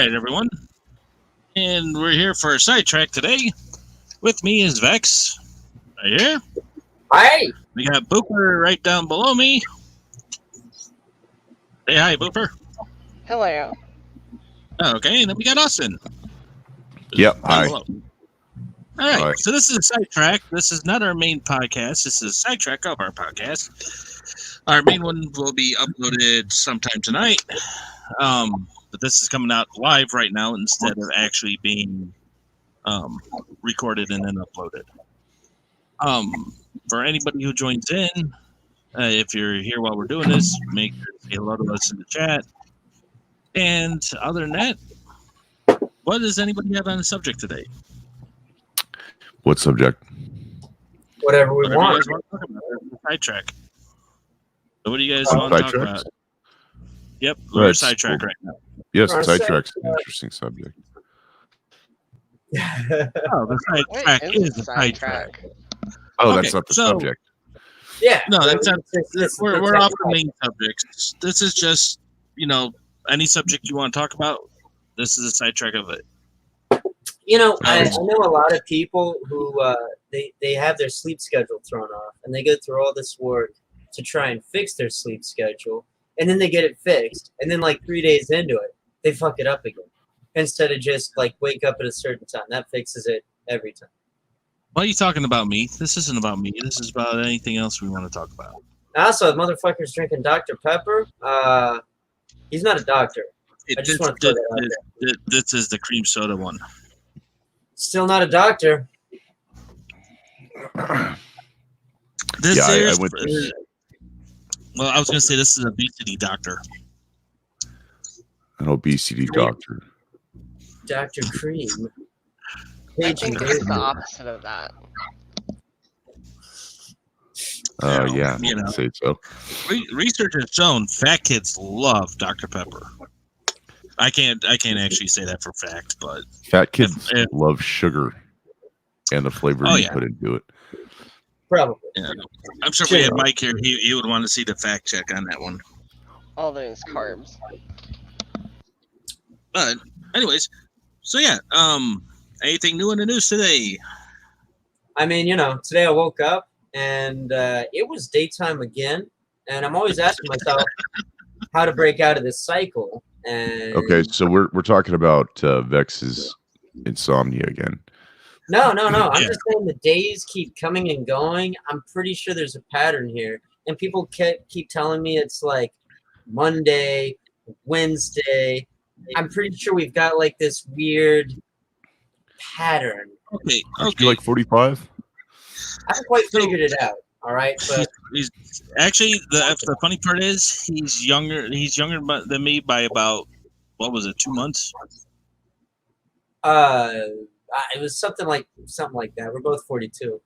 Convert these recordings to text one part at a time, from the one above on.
right, everyone. And we're here for a sidetrack today. With me is Vex. Right here. Hi. We got Booper right down below me. Say hi, Booper. Hello. Okay, and then we got Austin. Yep, Down hi. below. All right, Hi. so this is a sidetrack. This is not our main podcast. This is a sidetrack of our podcast. Our main one will be uploaded sometime tonight. But this is coming out live right now instead of actually being recorded and then uploaded. For anybody who joins in, if you're here while we're doing this, make sure to say hello to us in the chat. And other than that, what does anybody have on the subject today? What subject? Whatever we Whatever you want. guys want to talk about. It's a sidetrack. So what do you guys want to talk sidetracks? about? Yep, we're Let's- sidetrack right now. Yes, Our sidetrack's an side- interesting subject. Oh, the What sidetrack is is a a sidetrack. sidetrack? Oh, Okay, that's not the so- subject. Yeah. No, that's not. It's- We're off the main subjects. This is just, any subject you want to talk about. This is a sidetrack of it. I know a lot of people who they have their sleep schedule thrown off, and they go through all this work to try and fix their sleep schedule, and then they get it fixed, and then like 3 days into it, they fuck it up again. Instead of just like wake up at a certain time, that fixes it every time. Why are you talking about me? This isn't about me. This is about anything else we want to talk about. Also, the motherfucker's drinking Dr. Pepper. He's not a doctor. I just want to throw that out This is the cream soda one. Still not a doctor. This Yeah, I is, went- well, I was going to say this is obesity doctor. An obesity doctor. Dr. Cream. I Page think and it's the David. opposite of that. Yeah, You know. I'd say so. Research has shown fat kids love Dr. Pepper. I can't actually say that for fact, but Fat kids If- love sugar and the flavor Oh, you yeah. put into it. Probably. I'm sure if we had Mike here, he would want to see the fact check on that one. All those carbs. But anyways, so yeah, anything new in the news today? I mean, today I woke up and it was daytime again, and I'm always asking myself how to break out of this cycle. And Okay, so we're talking about Vex's insomnia again. No. I'm Yeah. just saying the days keep coming and going. I'm pretty sure there's a pattern here, and people keep telling me it's like Monday, Wednesday. I'm pretty sure we've got like this weird pattern. Okay, Aren't you like 45? I haven't quite figured it out. All right, but He's actually the funny part is he's younger. He's younger than me by about 2 months? it was something like that. We're both 42.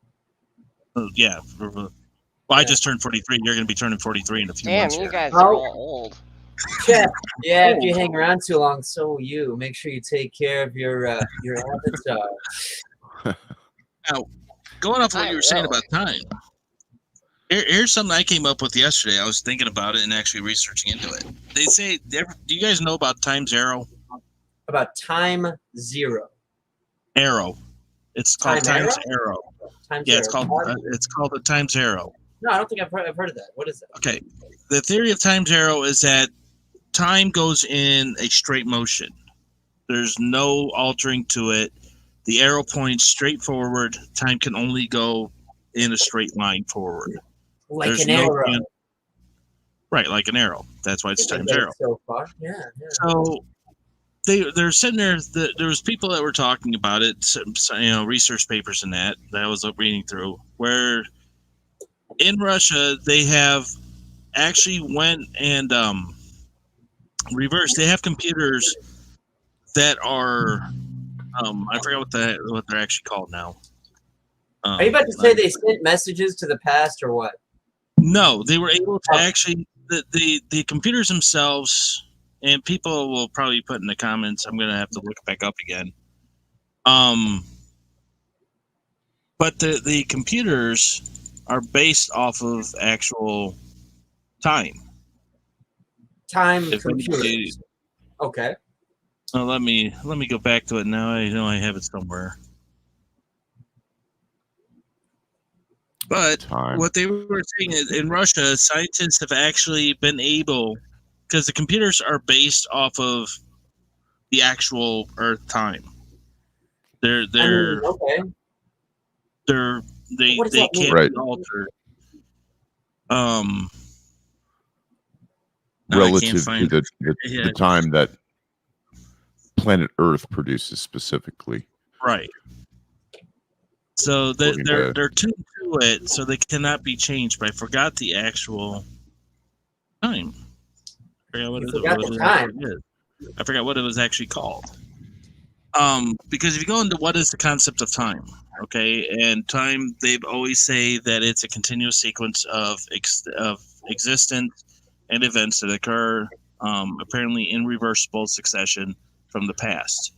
Yeah. Well, I just turned 43. You're going to be turning 43 in a few Damn, months. you here. guys Oh. are all old. Yeah, if you hang around too long, so will you. Make sure you take care of your avatar. Now, going off what you were saying about time, here's something I came up with yesterday. I was thinking about it and actually researching into it. They say, do you guys know about time zero? About time zero. Arrow. It's called Time times arrow. Time Yeah, zero. it's called the times arrow. No, I don't think I've heard of that. What is that? Okay. The theory of time zero is that time goes in a straight motion. There's no altering to it. The arrow points straight forward. Time can only go in a straight line forward. Like There's an no arrow. Right, like an arrow. That's why it's I time think zero. so far. Yeah. So they're sitting there. There was people that were talking about it. Research papers and that I was reading through. Where in Russia they have actually went and reversed. They have computers that are I forgot what they're actually called now. Are you about to say they sent messages to the past or what? No, they were able to actually the computers themselves, and people will probably put in the comments. I'm gonna have to look it back up again. But the computers are based off of actual time. Time If computers. anybody- Okay. So let me go back to it now. I know I have it somewhere. But Time. what they were saying is in Russia, scientists have actually been able, because the computers are based off of the actual Earth time. They're okay. they What does they that mean? can't Right. be altered. No, I can't Relative to find the Yeah. time that planet Earth produces specifically. Right. So According they're to- they're tuned to it, so they cannot be changed. But I forgot the actual time. You forgot the time. I forgot what it was actually called. Because if you go into what is the concept of time, okay, and time, they've always say that it's a continuous sequence of existence and events that occur, apparently in reversible succession from the past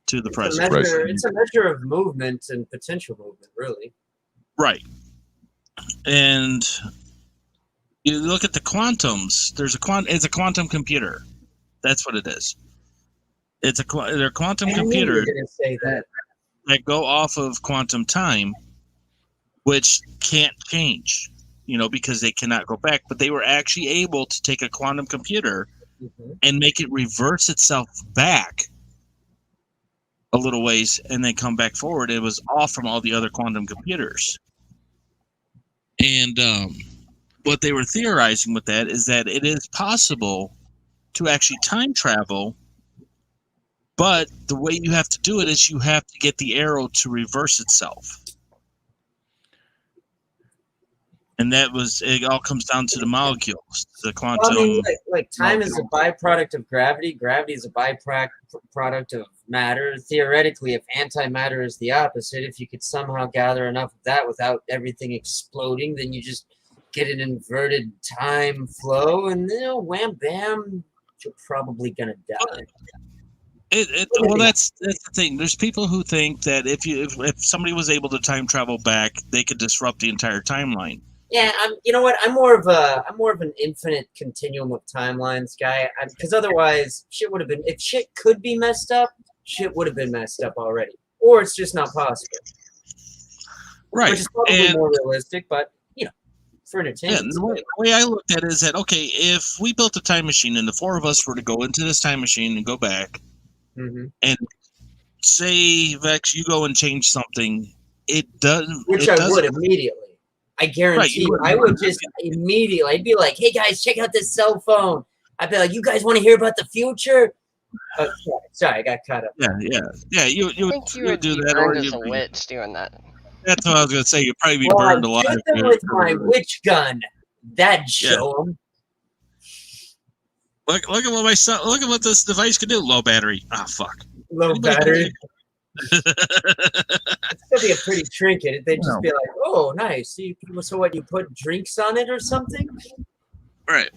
to the present. It's a measure of movement and potential movement, really. Right. And you look at the quantums. It's a quantum computer. That's what it is. They're quantum computers Going to say that go off of quantum time, which can't change, because they cannot go back. But they were actually able to take a quantum computer and make it reverse itself back a little ways and then come back forward. It was off from all the other quantum computers. And what they were theorizing with that is that it is possible to actually time travel, but the way you have to do it is you have to get the arrow to reverse itself. And it all comes down to the molecules, the quantum. Well, I mean, like time is a byproduct of gravity. Gravity is a byproduct of matter. Theoretically, if antimatter is the opposite, if you could somehow gather enough of that without everything exploding, then you just get an inverted time flow, and wham bam, you're probably gonna die. Well, that's the thing. There's people who think that if somebody was able to time travel back, they could disrupt the entire timeline. Yeah, you know what? I'm more of an infinite continuum of timelines guy. Because otherwise, shit would have been. If shit could be messed up, shit would have been messed up already, or it's just not possible. Right, which is probably more realistic, but for entertainment. Yeah, the way I looked at it is that okay, if we built a time machine and the four of us were to go into this time machine and go back, and say Vex, you go and change something, it doesn't. Which I would immediately. I guarantee I would just immediately. I'd be like, "Hey guys, check out this cell phone." I'd be like, "You guys want to hear about the future?" Oh, sorry, I got caught up. Yeah. You would do that, or you'd be a witch doing that. That's what I was going to say. You'd probably be burned alive. With my witch gun, that'd show them. Look at what look at what this device can do. Low battery. Ah, fuck. Low battery. It's gonna be a pretty trinket. They'd just be like, "Oh, nice." So what? You put drinks on it or something? Right.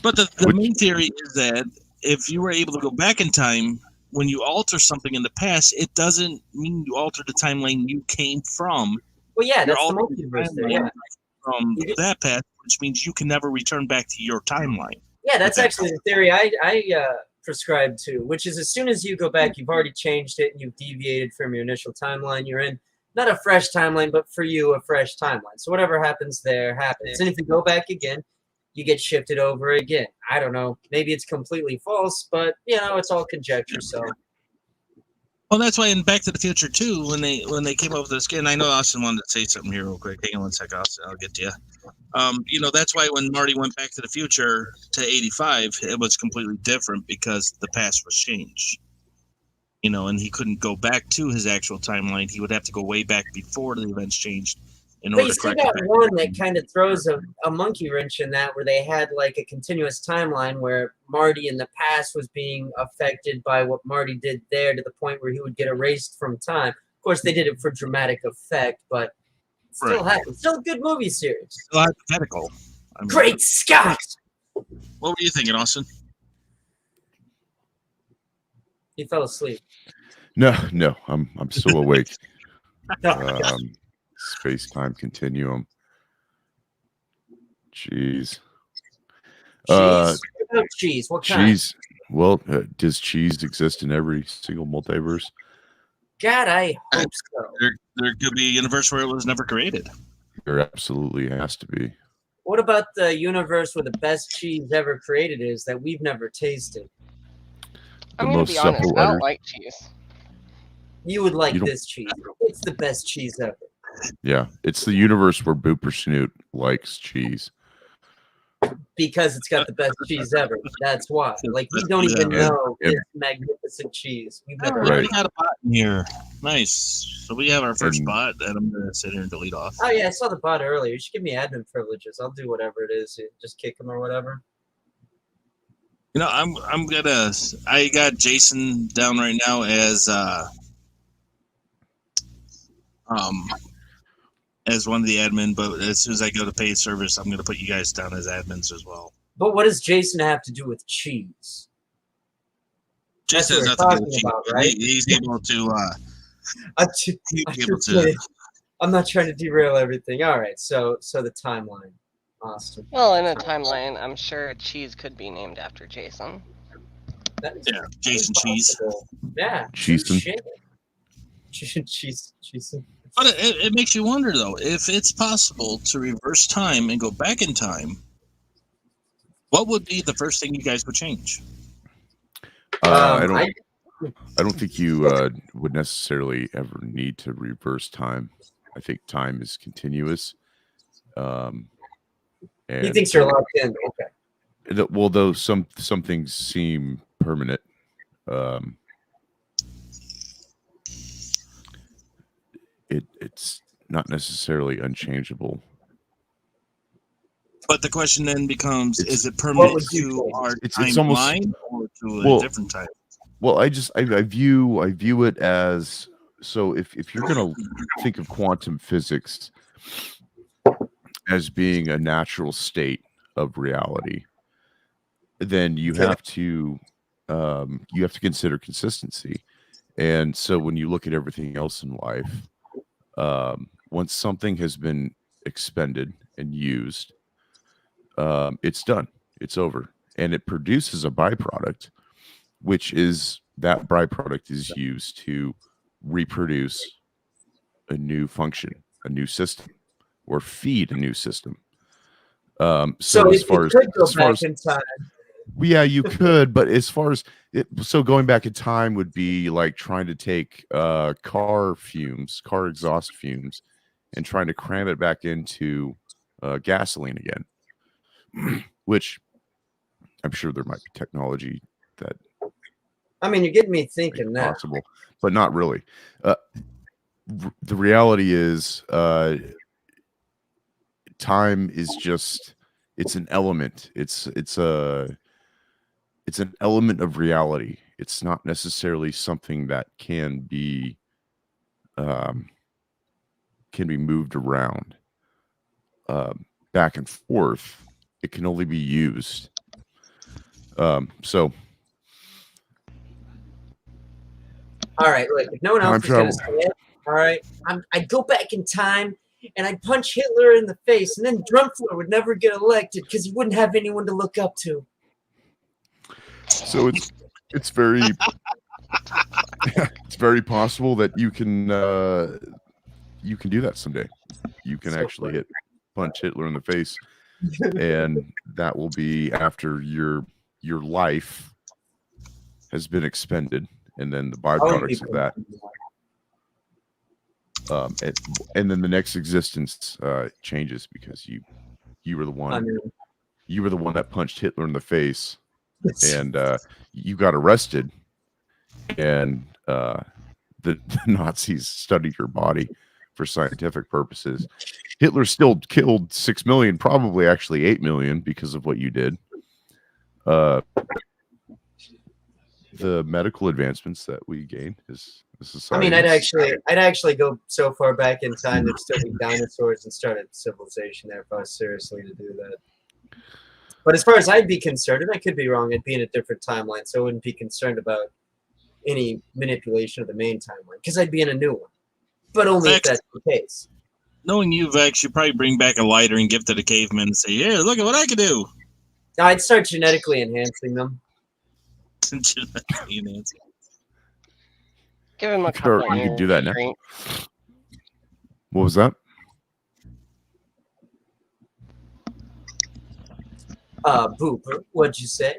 But the main theory is that if you were able to go back in time, when you alter something in the past, it doesn't mean you alter the timeline you came from. Well, yeah, that's the multiverse there. Yeah. From that past, which means you can never return back to your timeline. Yeah, that's actually the theory I prescribe to, which is as soon as you go back, you've already changed it and you've deviated from your initial timeline. You're in not a fresh timeline, but for you, a fresh timeline. So whatever happens there happens. And if you go back again, you get shifted over again. I don't know. Maybe it's completely false, but it's all conjecture. So. Well, that's why in Back to the Future 2, when they came up with this, and I know Austin wanted to say something here real quick. Hang on one sec, Austin. I'll get to you. That's why when Marty went back to the future to 85, it was completely different because the past was changed. And he couldn't go back to his actual timeline. He would have to go way back before the events changed in order to correct it. But you still got one that kind of throws a monkey wrench in that, where they had like a continuous timeline where Marty in the past was being affected by what Marty did there to the point where he would get erased from time. Of course, they did it for dramatic effect, but still happened. Still a good movie series. Still hypothetical. Great Scott! What were you thinking, Austin? He fell asleep. No, I'm still awake. Space-time continuum. Jeez. Cheese? What kind? Cheese. Well, does cheese exist in every single multiverse? God, I hope so. There could be a universe where it was never created. There absolutely has to be. What about the universe where the best cheese ever created is that we've never tasted? I'm The gonna most be honest. supple I don't udders. like cheese. You would like You don't- this cheese. It's the best cheese ever. Yeah, it's the universe where Booper Snoot likes cheese. Because it's got the best cheese ever. That's why. Like, we don't even Yeah. know And- this magnificent cheese. We've Oh, never we had already it. got a bot in here. Nice. So we have our first And- bot that I'm going to sit here and delete off. Oh, yeah, I saw the bot earlier. You should give me admin privileges. I'll do whatever it is. Just kick him or whatever. You know, I'm gonna. I got Jason down right now as one of the admin, but as soon as I go to paid service, I'm gonna put you guys down as admins as well. But what does Jason have to do with cheese? That's Jason has what we're nothing to do with talking about, cheating. right? He's able to. I'm He's able just to. kidding. I'm not trying to derail everything. All right, so the timeline. Austin. Well, in a timeline, I'm sure cheese could be named after Jason. That is Yeah, Jason Cheese. possible. Yeah. Cheesin'. Cheese. But it makes you wonder, though, if it's possible to reverse time and go back in time, what would be the first thing you guys would change? I don't think you would necessarily ever need to reverse time. I think time is continuous. He thinks you're locked in. Okay. Well, though some things seem permanent. It's not necessarily unchangeable. But the question then becomes: is it What permanent would you to change? our It's almost- timeline or to a Well, different time? Well, I view it as, so if you're gonna think of quantum physics as being a natural state of reality, then you have to consider consistency. And so when you look at everything else in life, once something has been expended and used, it's done, it's over, and it produces a byproduct, which is that byproduct is used to reproduce a new function, a new system, or feed a new system. So as if far you as could go as far back as in time, yeah, you could, but as far as it, so going back in time would be like trying to take car exhaust fumes, and trying to cram it back into gasoline again, which I'm sure there might be technology that I mean, you're getting me makes thinking it now. possible, but not really. The reality is, time is just, it's an element. It's an element of reality. It's not necessarily something that can be moved around back and forth. It can only be used. So All right, look, if no one else Time is going to travel. say it, all right, I'd go back in time and I'd punch Hitler in the face, and then Drumfler would never get elected because he wouldn't have anyone to look up to. So it's very it's very possible that you can do that someday. You can So actually funny. punch Hitler in the face, and that will be after your life has been expended, and then the byproducts of that, and then the next existence changes because you were the one I mean, you were the one that punched Hitler in the face, and you got arrested, and the Nazis studied your body for scientific purposes. Hitler still killed 6 million, probably actually 8 million, because of what you did. The medical advancements that we gained as a I society. mean, I'd actually go so far back in time there'd still be dinosaurs and start a civilization there if I was seriously to do that. But as far as I'd be concerned, and I could be wrong, I'd be in a different timeline, so I wouldn't be concerned about any manipulation of the main timeline because I'd be in a new one. But only if that's the case. Knowing you, Vex, you'd probably bring back a lighter and give it to the caveman and say, "Here, look at what I can do." I'd start genetically enhancing them. Genetically enhanced. Give him a couple of You can do that now. drinks. What was that? Booper, what'd you say?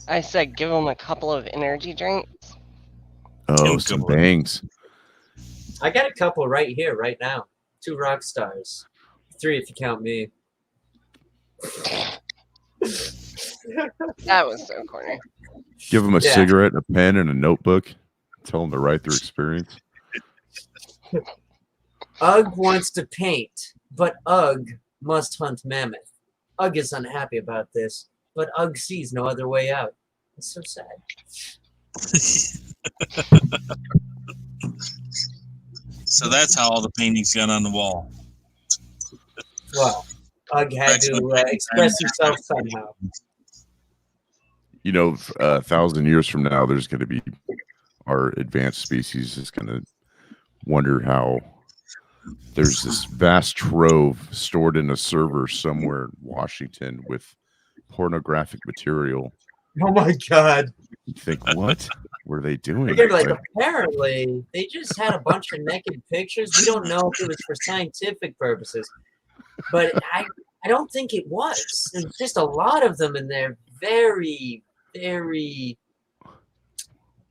I said give him a couple of energy drinks. Oh, Go some for it. bangs. I got a couple right here, right now. 2 rock stars. 3 if you count me. That was so corny. Give them a Yeah. cigarette, a pen, and a notebook. Tell them to write their experience. Ugg wants to paint, but Ugg must hunt mammoth. Ugg is unhappy about this, but Ugg sees no other way out. It's so sad. So that's how all the paintings got on the wall. Well, Ugg had to express himself somehow. You know, 1,000 years from now, there's going to be our advanced species is going to wonder how there's this vast trove stored in a server somewhere in Washington with pornographic material. Oh my god. You think, what were they doing? They're like, apparently, they just had a bunch of naked pictures. We don't know if it was for scientific purposes, but I don't think it was. There's just a lot of them, and they're very, very.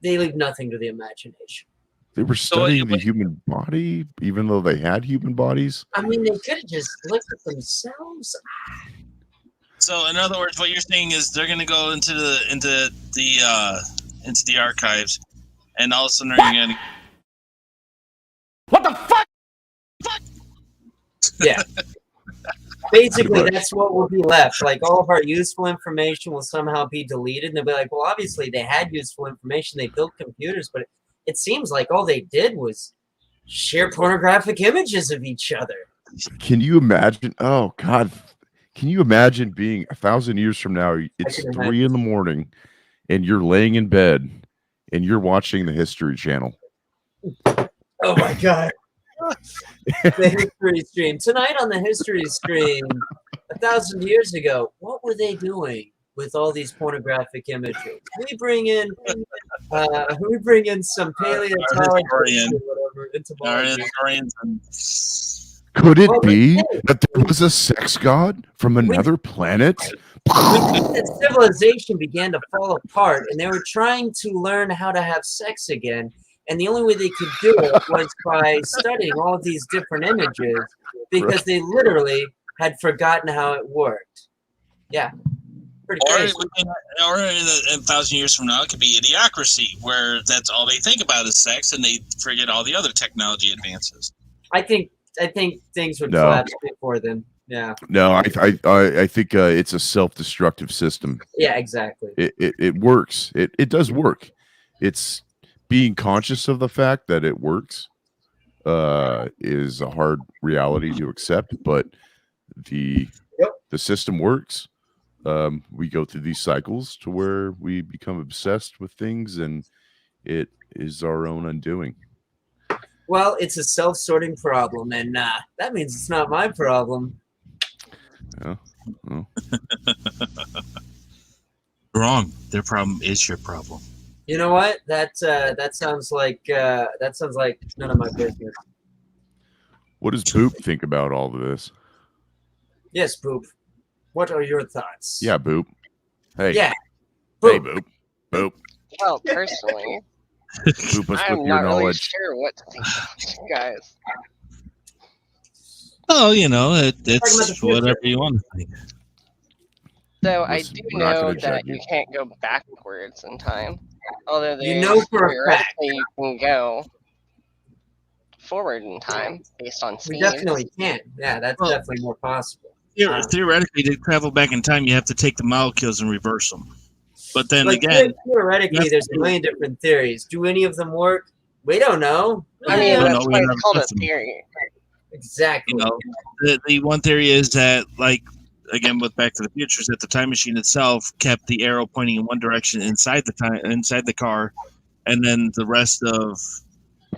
They leave nothing to the imagination. They were studying the human body, even though they had human bodies. I mean, they could have just looked at themselves. So, in other words, what you're saying is they're going to go into the archives, and all of a sudden they're going to. What the fuck? Yeah. Basically, that's what will be left. Like, all of our useful information will somehow be deleted. And they'll be like, well, obviously, they had useful information. They built computers, but it seems like all they did was share pornographic images of each other. Can you imagine? Oh, God. Can you imagine being 1,000 years from now? It's 3 a.m, and you're laying in bed, and you're watching the History Channel. Oh, my God. The History Stream. Tonight on the History Stream, 1,000 years ago, what were they doing with all these pornographic images? We bring in some paleontologists or whatever, entomologists. Could it be that there was a sex god from another planet? When civilization began to fall apart, and they were trying to learn how to have sex again, and the only way they could do it was by studying all of these different images, because they literally had forgotten how it worked. Yeah. Pretty crazy. Or in 1,000 years from now, it could be idiocracy, where that's all they think about is sex, and they forget all the other technology advances. I think things would collapse before then. Yeah. No, I think it's a self-destructive system. Yeah, exactly. It works. It does work. It's being conscious of the fact that it works is a hard reality to accept, but the system works. We go through these cycles to where we become obsessed with things, and it is our own undoing. Well, it's a self-sorting problem, and that means it's not my problem. Yeah. Well. Wrong. Their problem is your problem. You know what? That sounds like none of my business. What does Boop think about all of this? Yes, Boop. What are your thoughts? Yeah, Boop. Hey. Yeah. Boop. Hey, Boop. Boop. Well, personally, I'm not really sure what to think about you guys. Oh, it's whatever you want to think. So I do know that you can't go backwards in time. Although theoretically you can go forward in time based on speed. We definitely can. Yeah, that's definitely more possible. Theoretically, to travel back in time, you have to take the molecules and reverse them. But then again, theoretically, there's a million different theories. Do any of them work? We don't know. I mean, that's why it's called a theory. Exactly. The one theory is that, again, with Back to the Future, is that the time machine itself kept the arrow pointing in one direction inside the car, and then the rest of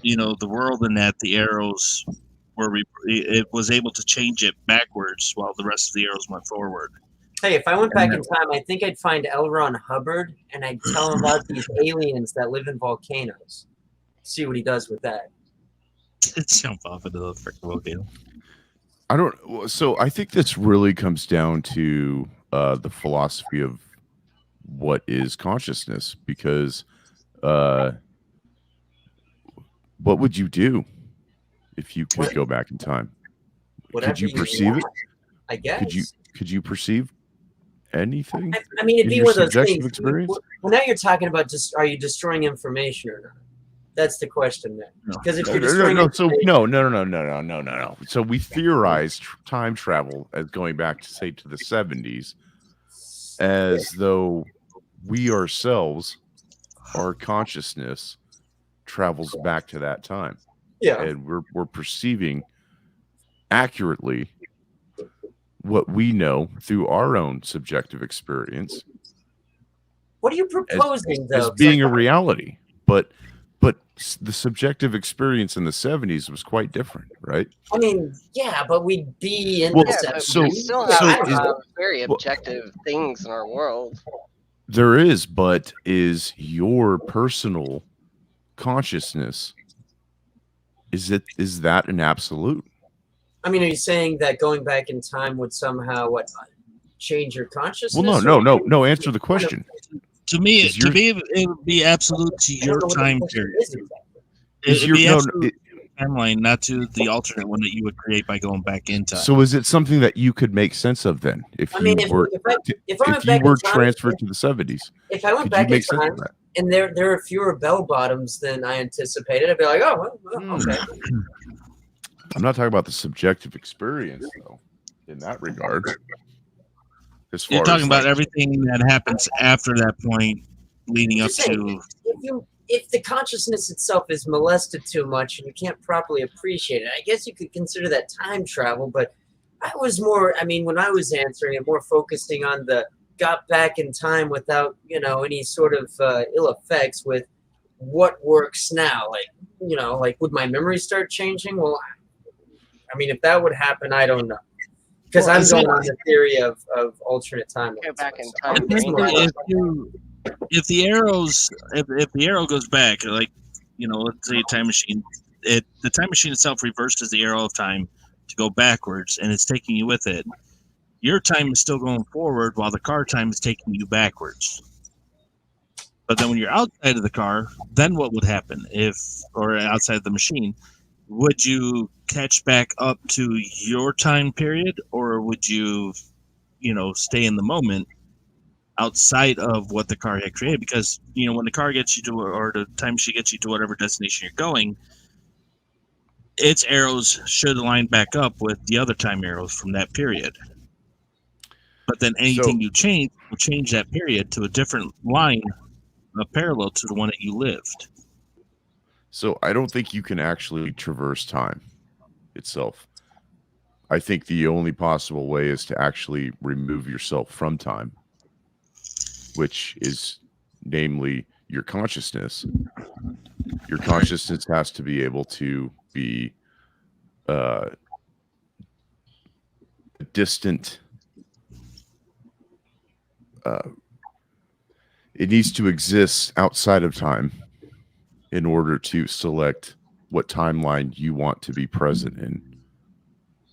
the world in that the arrows were it was able to change it backwards while the rest of the arrows went forward. Hey, if I went back in time, I think I'd find L. Ron Hubbard and I'd tell him about these aliens that live in volcanoes. See what he does with that. Jump off into the freaking volcano. So I think this really comes down to the philosophy of what is consciousness, because what would you do if you could go back in time? Whatever could you perceive it? I guess. Could you perceive anything? I mean, it'd be your one of those subjective things. experience? Well, now you're talking about just are you destroying information or not? That's the question then. Because if you're destroying no. So we theorize time travel as going back to, say, to the 70s, as though we ourselves, our consciousness, travels back to that time. Yeah. And we're perceiving accurately what we know through our own subjective experience. What are you proposing, though? As being a reality. But the subjective experience in the 70s was quite different, right? I mean, yeah, but we'd be in Yeah, the but 70s. we still have very objective things in our world. There is, but is your personal consciousness, is that an absolute? I mean, are you saying that going back in time would somehow change your consciousness? Well, no. Answer the question. To me, it would be absolute to your time period. It would be absolute timeline, not to the alternate one that you would create by going back in time. So, is it something that you could make sense of then? If you were transferred to the 70s, if I went back in time and there are fewer bell bottoms than I anticipated, I'd be like, oh, well, okay. I'm not talking about the subjective experience, though, in that regard. You're talking about everything that happens after that point, leading up to. If the consciousness itself is molested too much and you can't properly appreciate it, I guess you could consider that time travel. But I was more, when I was answering it, more focusing on the got back in time without, any sort of ill effects with what works now. Like would my memory start changing? Well, if that would happen, I don't know. Because I'm going on the theory of alternate time. Go back in time. If the arrow goes back, like, let's say a time machine, the time machine itself reverses the arrow of time to go backwards, and it's taking you with it. Your time is still going forward while the car time is taking you backwards. But then when you're outside of the car, then what would happen or outside of the machine? Would you catch back up to your time period, or would you, stay in the moment outside of what the car had created? Because, when the car gets you to, or the time machine gets you to whatever destination you're going, its arrows should line back up with the other time arrows from that period. But then anything you change will change that period to a different line, parallel to the one that you lived. So I don't think you can actually traverse time itself. I think the only possible way is to actually remove yourself from time, which is namely your consciousness. Your consciousness has to be able to be distant. It needs to exist outside of time in order to select what timeline you want to be present in.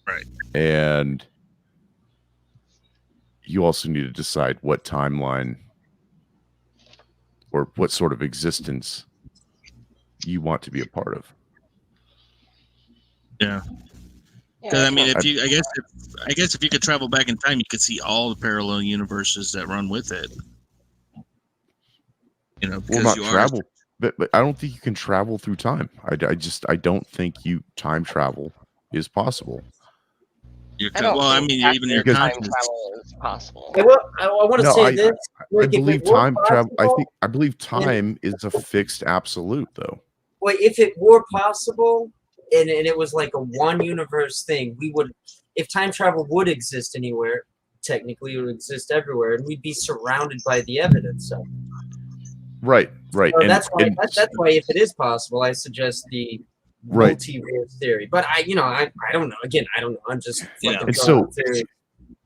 Right. And you also need to decide what timeline or what sort of existence you want to be a part of. Yeah. Because I guess if you could travel back in time, you could see all the parallel universes that run with it. Well, not travel, but I don't think you can travel through time. I don't think time travel is possible. Even your time travel is possible. I want to say this. I believe time travel. I believe time is a fixed absolute, though. Well, if it were possible, and it was like a one universe thing, if time travel would exist anywhere, technically it would exist everywhere, and we'd be surrounded by the evidence of it. Right. So that's why if it is possible, I suggest the multiverse theory. But I don't know. Again, I don't know. I'm just and so theory.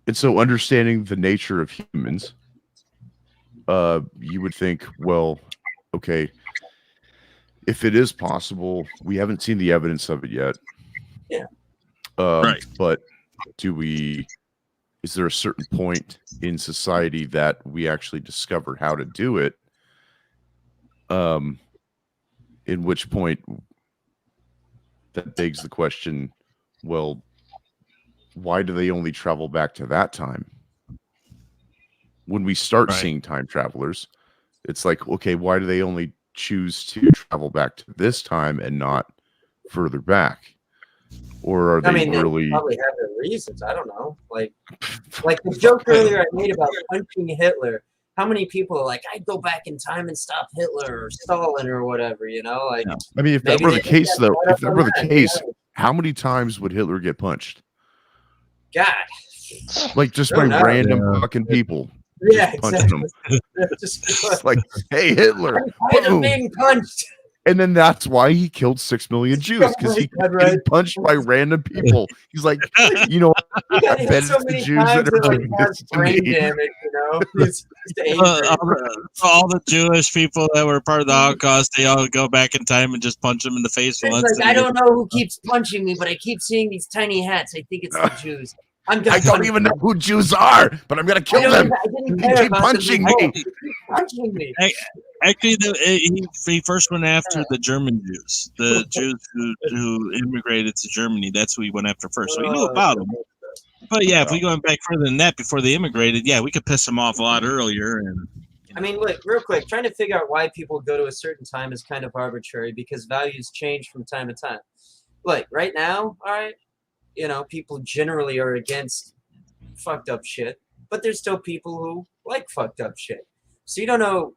And so understanding the nature of humans, you would think, well, okay, if it is possible, we haven't seen the evidence of it yet. Yeah. Right. But is there a certain point in society that we actually discover how to do it? In which point that begs the question, well, why do they only travel back to that time? When we start seeing time travelers, it's like, okay, why do they only choose to travel back to this time and not further back? Or are they really? They probably have their reasons. I don't know. Like the joke earlier I made about punching Hitler. How many people are like, I'd go back in time and stop Hitler or Stalin or whatever, you know? Like, I mean, if that were the case, though, if that were the case, how many times would Hitler get punched? God. Like, just by random fucking people. Yeah, punching exactly. them. Just like, hey, Hitler. I'm being punched. And then that's why he killed 6 million Jews, because he kept getting punched by random people. He's like, you know, I bet so it's the many Jews times that are like doing has this to brain me. damage, you know. He's angry. All the Jewish people that were part of the Holocaust, they all go back in time and just punch them in the face It's once. like, I don't know who keeps punching me, but I keep seeing these tiny hats. I think it's the Jews. I don't even know who Jews are, but I'm going to kill them. They keep punching me. Punching me. Actually, he first went after the German Jews, the Jews who immigrated to Germany. That's who he went after first. So he knew about them. But yeah, if we go back further than that, before they immigrated, yeah, we could piss them off a lot earlier. And I mean, look, real quick, trying to figure out why people go to a certain time is kind of arbitrary because values change from time to time. Like right now, all right, you know, people generally are against fucked up shit, but there's still people who like fucked up shit. So you don't know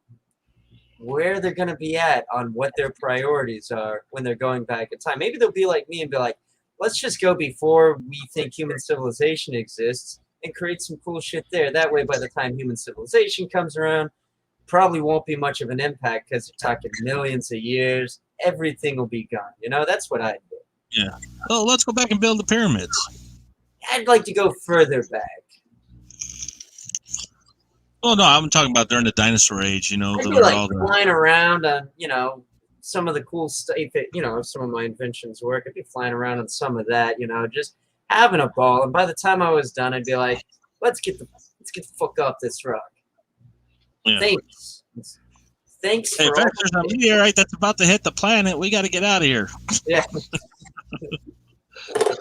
where they're going to be at on what their priorities are when they're going back in time. Maybe they'll be like me and be like, let's just go before we think human civilization exists and create some cool shit there. That way, by the time human civilization comes around, probably won't be much of an impact because you're talking millions of years. Everything will be gone. You know, that's what I'd do. Yeah. Oh, let's go back and build the pyramids. I'd like to go further back. Oh no, I'm talking about during the dinosaur age. You know, I'd be like flying around on, you know, some of the cool stuff. You know, if some of my inventions work, I'd be flying around on some of that. You know, just having a ball. And by the time I was done, I'd be like, let's get the fuck off this rock. Yeah. Thanks. Hey, if there's a meteorite that's about to hit the planet, we got to get out of here. Yeah.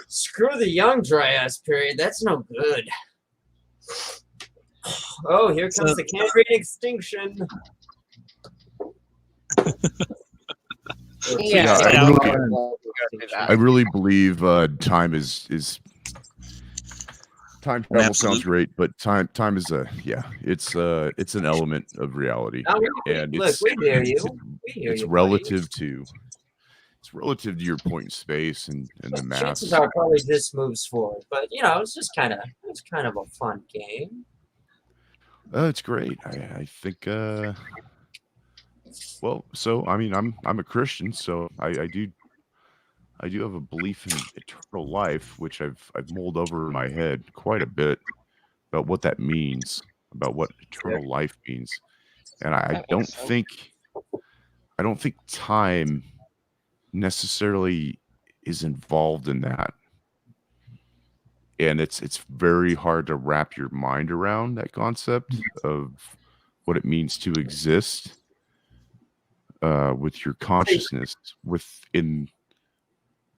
Screw the young dry ass period. That's no good. Oh, here comes the Cambrian extinction. I really believe time is time travel sounds great, but time is it's an element of reality, and it's relative to your point in space and the mass. Chances are probably this moves forward, but you know, it's kind of a fun game. It's great. I think. Well, so I mean, I'm a Christian, so I do have a belief in eternal life, which I've mulled over in my head quite a bit about what that means, about what eternal life means, and I don't think time necessarily is involved in that. And it's very hard to wrap your mind around that concept of what it means to exist with your consciousness within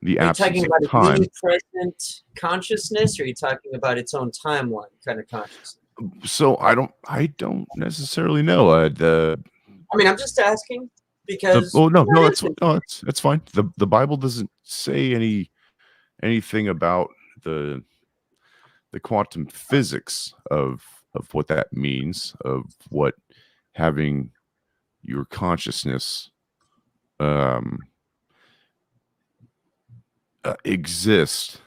the absence of time. Are you talking about a present consciousness, or are you talking about its own timeline kind of consciousness? So I don't necessarily know. I mean, I'm just asking because. That's fine. The Bible doesn't say anything about the quantum physics of what that means, of what having your consciousness exist.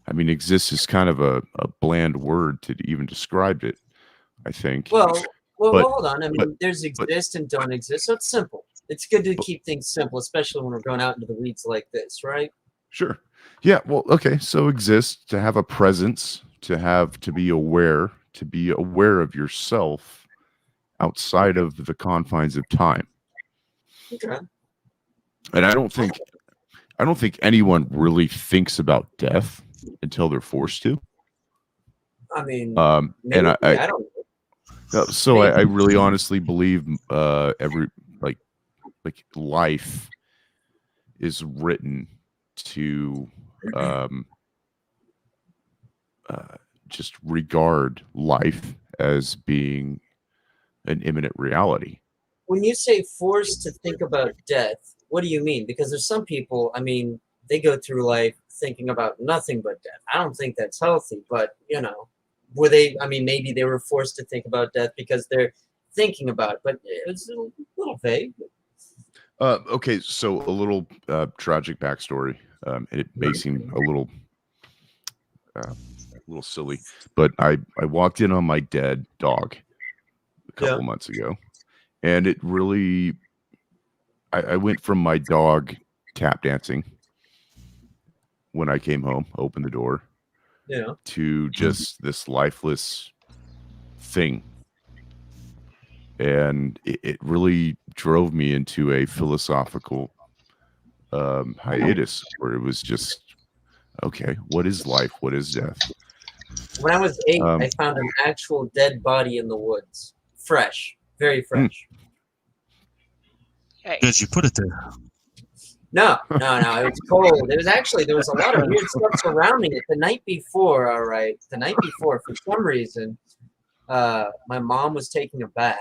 I mean, exist is kind of a bland word to even describe it, I think. Well, hold on. I mean, there's exist and don't exist, so it's simple. It's good to keep things simple, especially when we're going out into the weeds like this, right? Sure. Yeah, well, okay, so exist, to have a presence, to be aware of yourself outside of the confines of time. Okay. And I don't think anyone really thinks about death until they're forced to. I mean, And maybe, I I don't know. so Maybe. I really honestly believe every like life is written to just regard life as being an imminent reality. When you say forced to think about death, what do you mean? Because there's some people, I mean, they go through life thinking about nothing but death. I don't think that's healthy, but were they? I mean, maybe they were forced to think about death because they're thinking about it, but it's a little vague. Okay, so a little tragic backstory. It may seem a little silly, but I walked in on my dead dog a couple months ago, and it really, I went from my dog tap dancing when I came home, opened the door, to just this lifeless thing. And it really drove me into a philosophical hiatus where it was just, okay, what is life? What is death? When I was 8, I found an actual dead body in the woods. Fresh. Very fresh. Because you put it there. No. It was cold. There was a lot of weird stuff surrounding it. The night before, for some reason, my mom was taking a bath,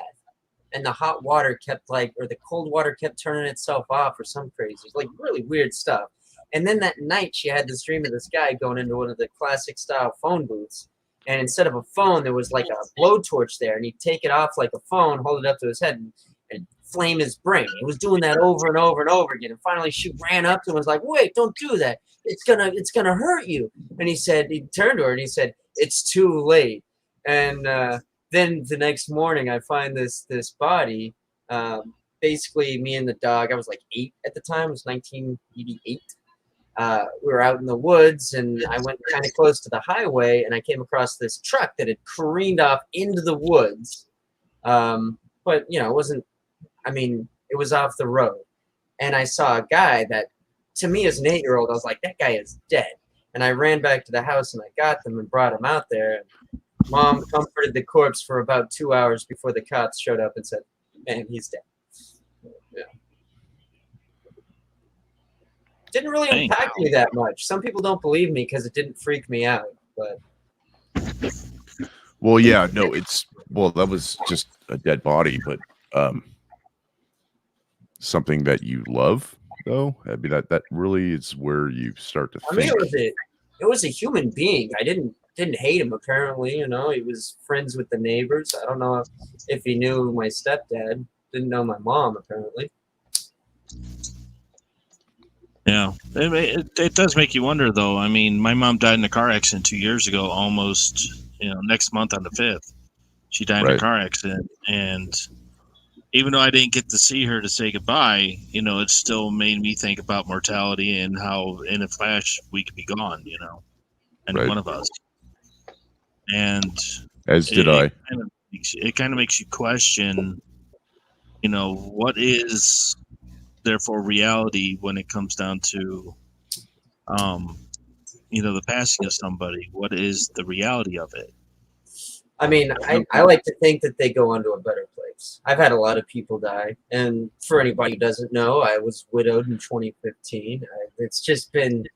and the hot water the cold water kept turning itself off or some crazy, like really weird stuff. And then that night, she had this dream of this guy going into one of the classic style phone booths. And instead of a phone, there was like a blowtorch there. And he'd take it off like a phone, hold it up to his head, and flame his brain. He was doing that over and over and over again. And finally, she ran up to him and was like, "Wait, don't do that. It's gonna hurt you." And he turned to her and he said, "It's too late." And then the next morning, I find this body. Basically, me and the dog. I was like 8 at the time. It was 1988. We were out in the woods, and I went kind of close to the highway, and I came across this truck that had careened off into the woods. But it wasn't. I mean, it was off the road, and I saw a guy that, to me as an 8-year-old, I was like, that guy is dead. And I ran back to the house, and I got them and brought him out there. And Mom comforted the corpse for about 2 hours before the cops showed up and said, "Man, he's dead." Yeah. Didn't really impact me that much. Some people don't believe me because it didn't freak me out. But well, yeah, no, that was just a dead body, but something that you love, though. I mean, that really is where you start to think. I mean, it was a human being. I didn't hate him. Apparently, he was friends with the neighbors. I don't know if he knew my stepdad. Didn't know my mom, apparently. Yeah, it does make you wonder, though. I mean, my mom died in a car accident 2 years ago, almost, next month on the 5th. She died in a car accident, and even though I didn't get to see her to say goodbye, it still made me think about mortality and how in a flash we could be gone, any one of us. And as did I. It kind of makes you question, what is therefore reality when it comes down to the passing of somebody. What is the reality of it? I mean, I like to think that they go on to a better place. I've had a lot of people die, and for anybody who doesn't know, I was widowed in 2015. It's just been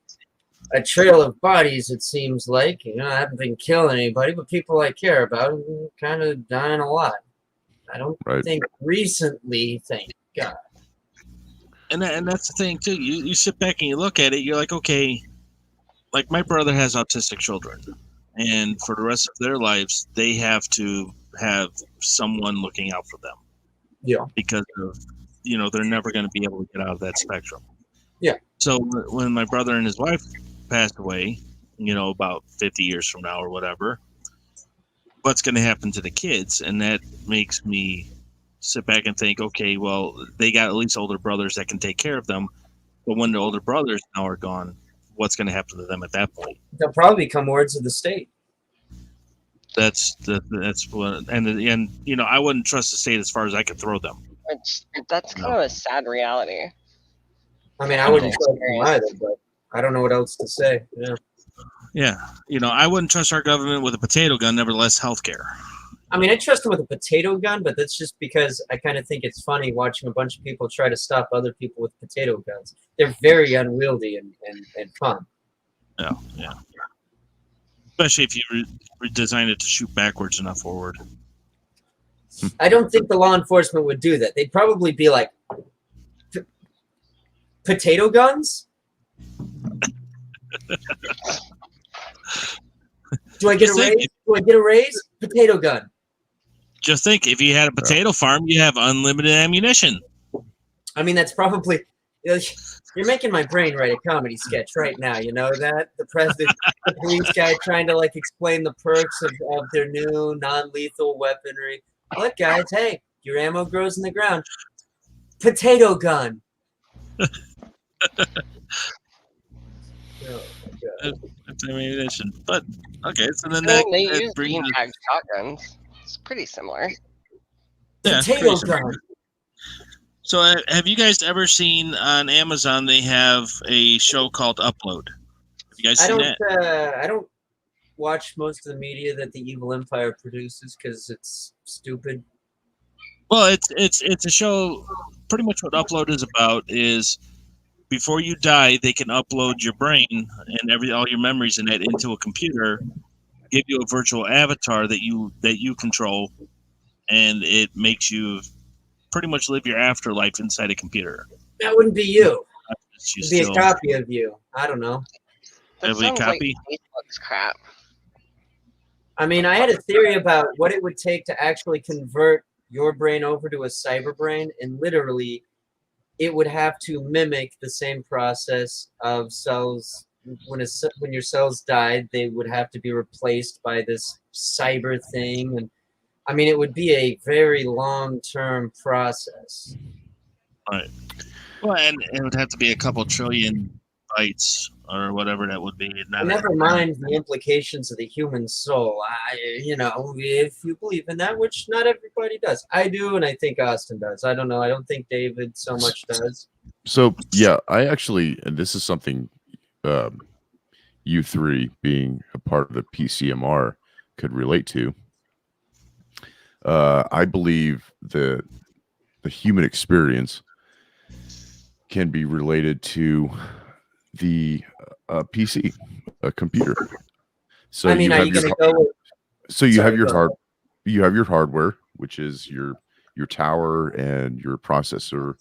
a trail of bodies, it seems like. I haven't been killing anybody, but people I care about are kind of dying a lot. I don't think recently, thank God. And that's the thing too. You sit back and you look at it. You're like, okay, like my brother has autistic children, and for the rest of their lives, they have to have someone looking out for them. Yeah. Because of they're never going to be able to get out of that spectrum. Yeah. So when my brother and his wife passed away, about 50 years from now or whatever, what's going to happen to the kids? And that makes me sit back and think, okay, well, they got at least older brothers that can take care of them. But when the older brothers now are gone, what's going to happen to them at that point? They'll probably become wards of the state. That's what, and you know, I wouldn't trust the state as far as I could throw them. That's kind of a sad reality. I mean, I wouldn't trust them either, but I don't know what else to say. Yeah. Yeah, you know, I wouldn't trust our government with a potato gun. Nevertheless, healthcare. I mean, I trust them with a potato gun, but that's just because I kind of think it's funny watching a bunch of people try to stop other people with potato guns. They're very unwieldy and fun. Yeah, yeah. Especially if you redesign it to shoot backwards and not forward. I don't think the law enforcement would do that. They'd probably be like, potato guns? Do I get a raise? Do I get a raise? Potato gun. Just think, if you had a potato farm, you have unlimited ammunition. I mean, that's probably... You're making my brain write a comedy sketch right now. You know that? The president, the police guy trying to, like, explain the perks of their new non-lethal weaponry. Look, guys, hey, your ammo grows in the ground. Potato gun. It's ammunition. But, okay, so then they that use brings beanbag shotguns. It's pretty similar. Yeah, Potato gun. So, have you guys ever seen on Amazon? They have a show called Upload. Have you guys seen that? I don't watch most of the media that the Evil Empire produces because it's stupid. Well, it's a show. Pretty much what Upload is about is before you die, they can upload your brain and all your memories in that into a computer, give you a virtual avatar that you control, and it makes you pretty much live your afterlife inside a computer. That wouldn't be you. It'd be a copy of you. I don't know. That sounds like Facebook's crap. I mean, I had a theory about what it would take to actually convert your brain over to a cyber brain, and literally, it would have to mimic the same process of cells. When your cells died, they would have to be replaced by this cyber thing, and I mean, it would be a very long-term process. Right. Well, and it would have to be a couple trillion bytes or whatever that would be. Never mind the implications of the human soul. If you believe in that, which not everybody does. I do, and I think Austin does. I don't know. I don't think David so much does. So, yeah, I actually, and this is something you three being a part of the PCMR could relate to. I believe the human experience can be related to the PC, a computer. So you have your hardware, which is your tower and your processor,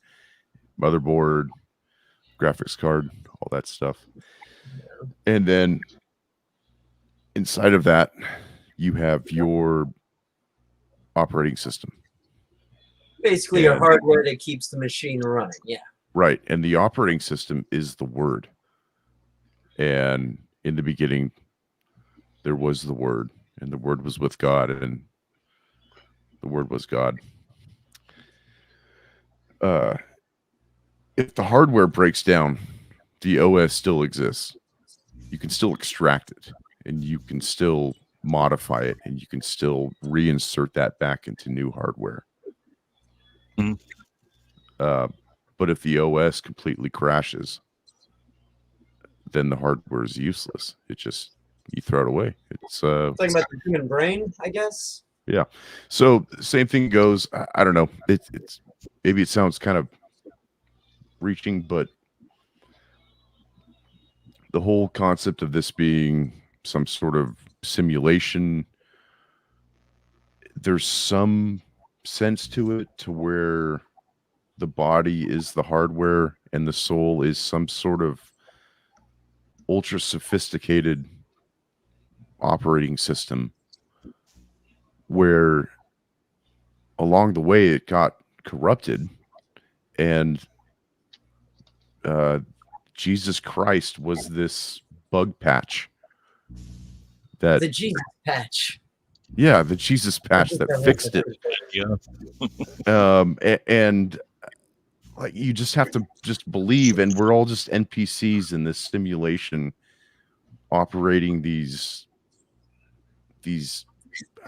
motherboard, graphics card, all that stuff. And then inside of that, you have your operating system. Basically, your hardware that keeps the machine running. Yeah. Right. And the operating system is the Word. And in the beginning, there was the Word, and the Word was with God, and the Word was God. If the hardware breaks down, the OS still exists. You can still extract it, and you can still modify it, and you can still reinsert that back into new hardware. But if the OS completely crashes, then the hardware is useless. It just, you throw it away. It's talking about the human brain, I guess. Yeah. So same thing goes. I don't know. It's maybe it sounds kind of reaching, but the whole concept of this being some sort of simulation, there's some sense to it, to where the body is the hardware and the soul is some sort of ultra sophisticated operating system, where along the way it got corrupted, and Jesus Christ was this bug patch that the Jesus patch. Yeah, the Jesus patch that fixed it. And like, you just have to just believe, and we're all just NPCs in this simulation, operating these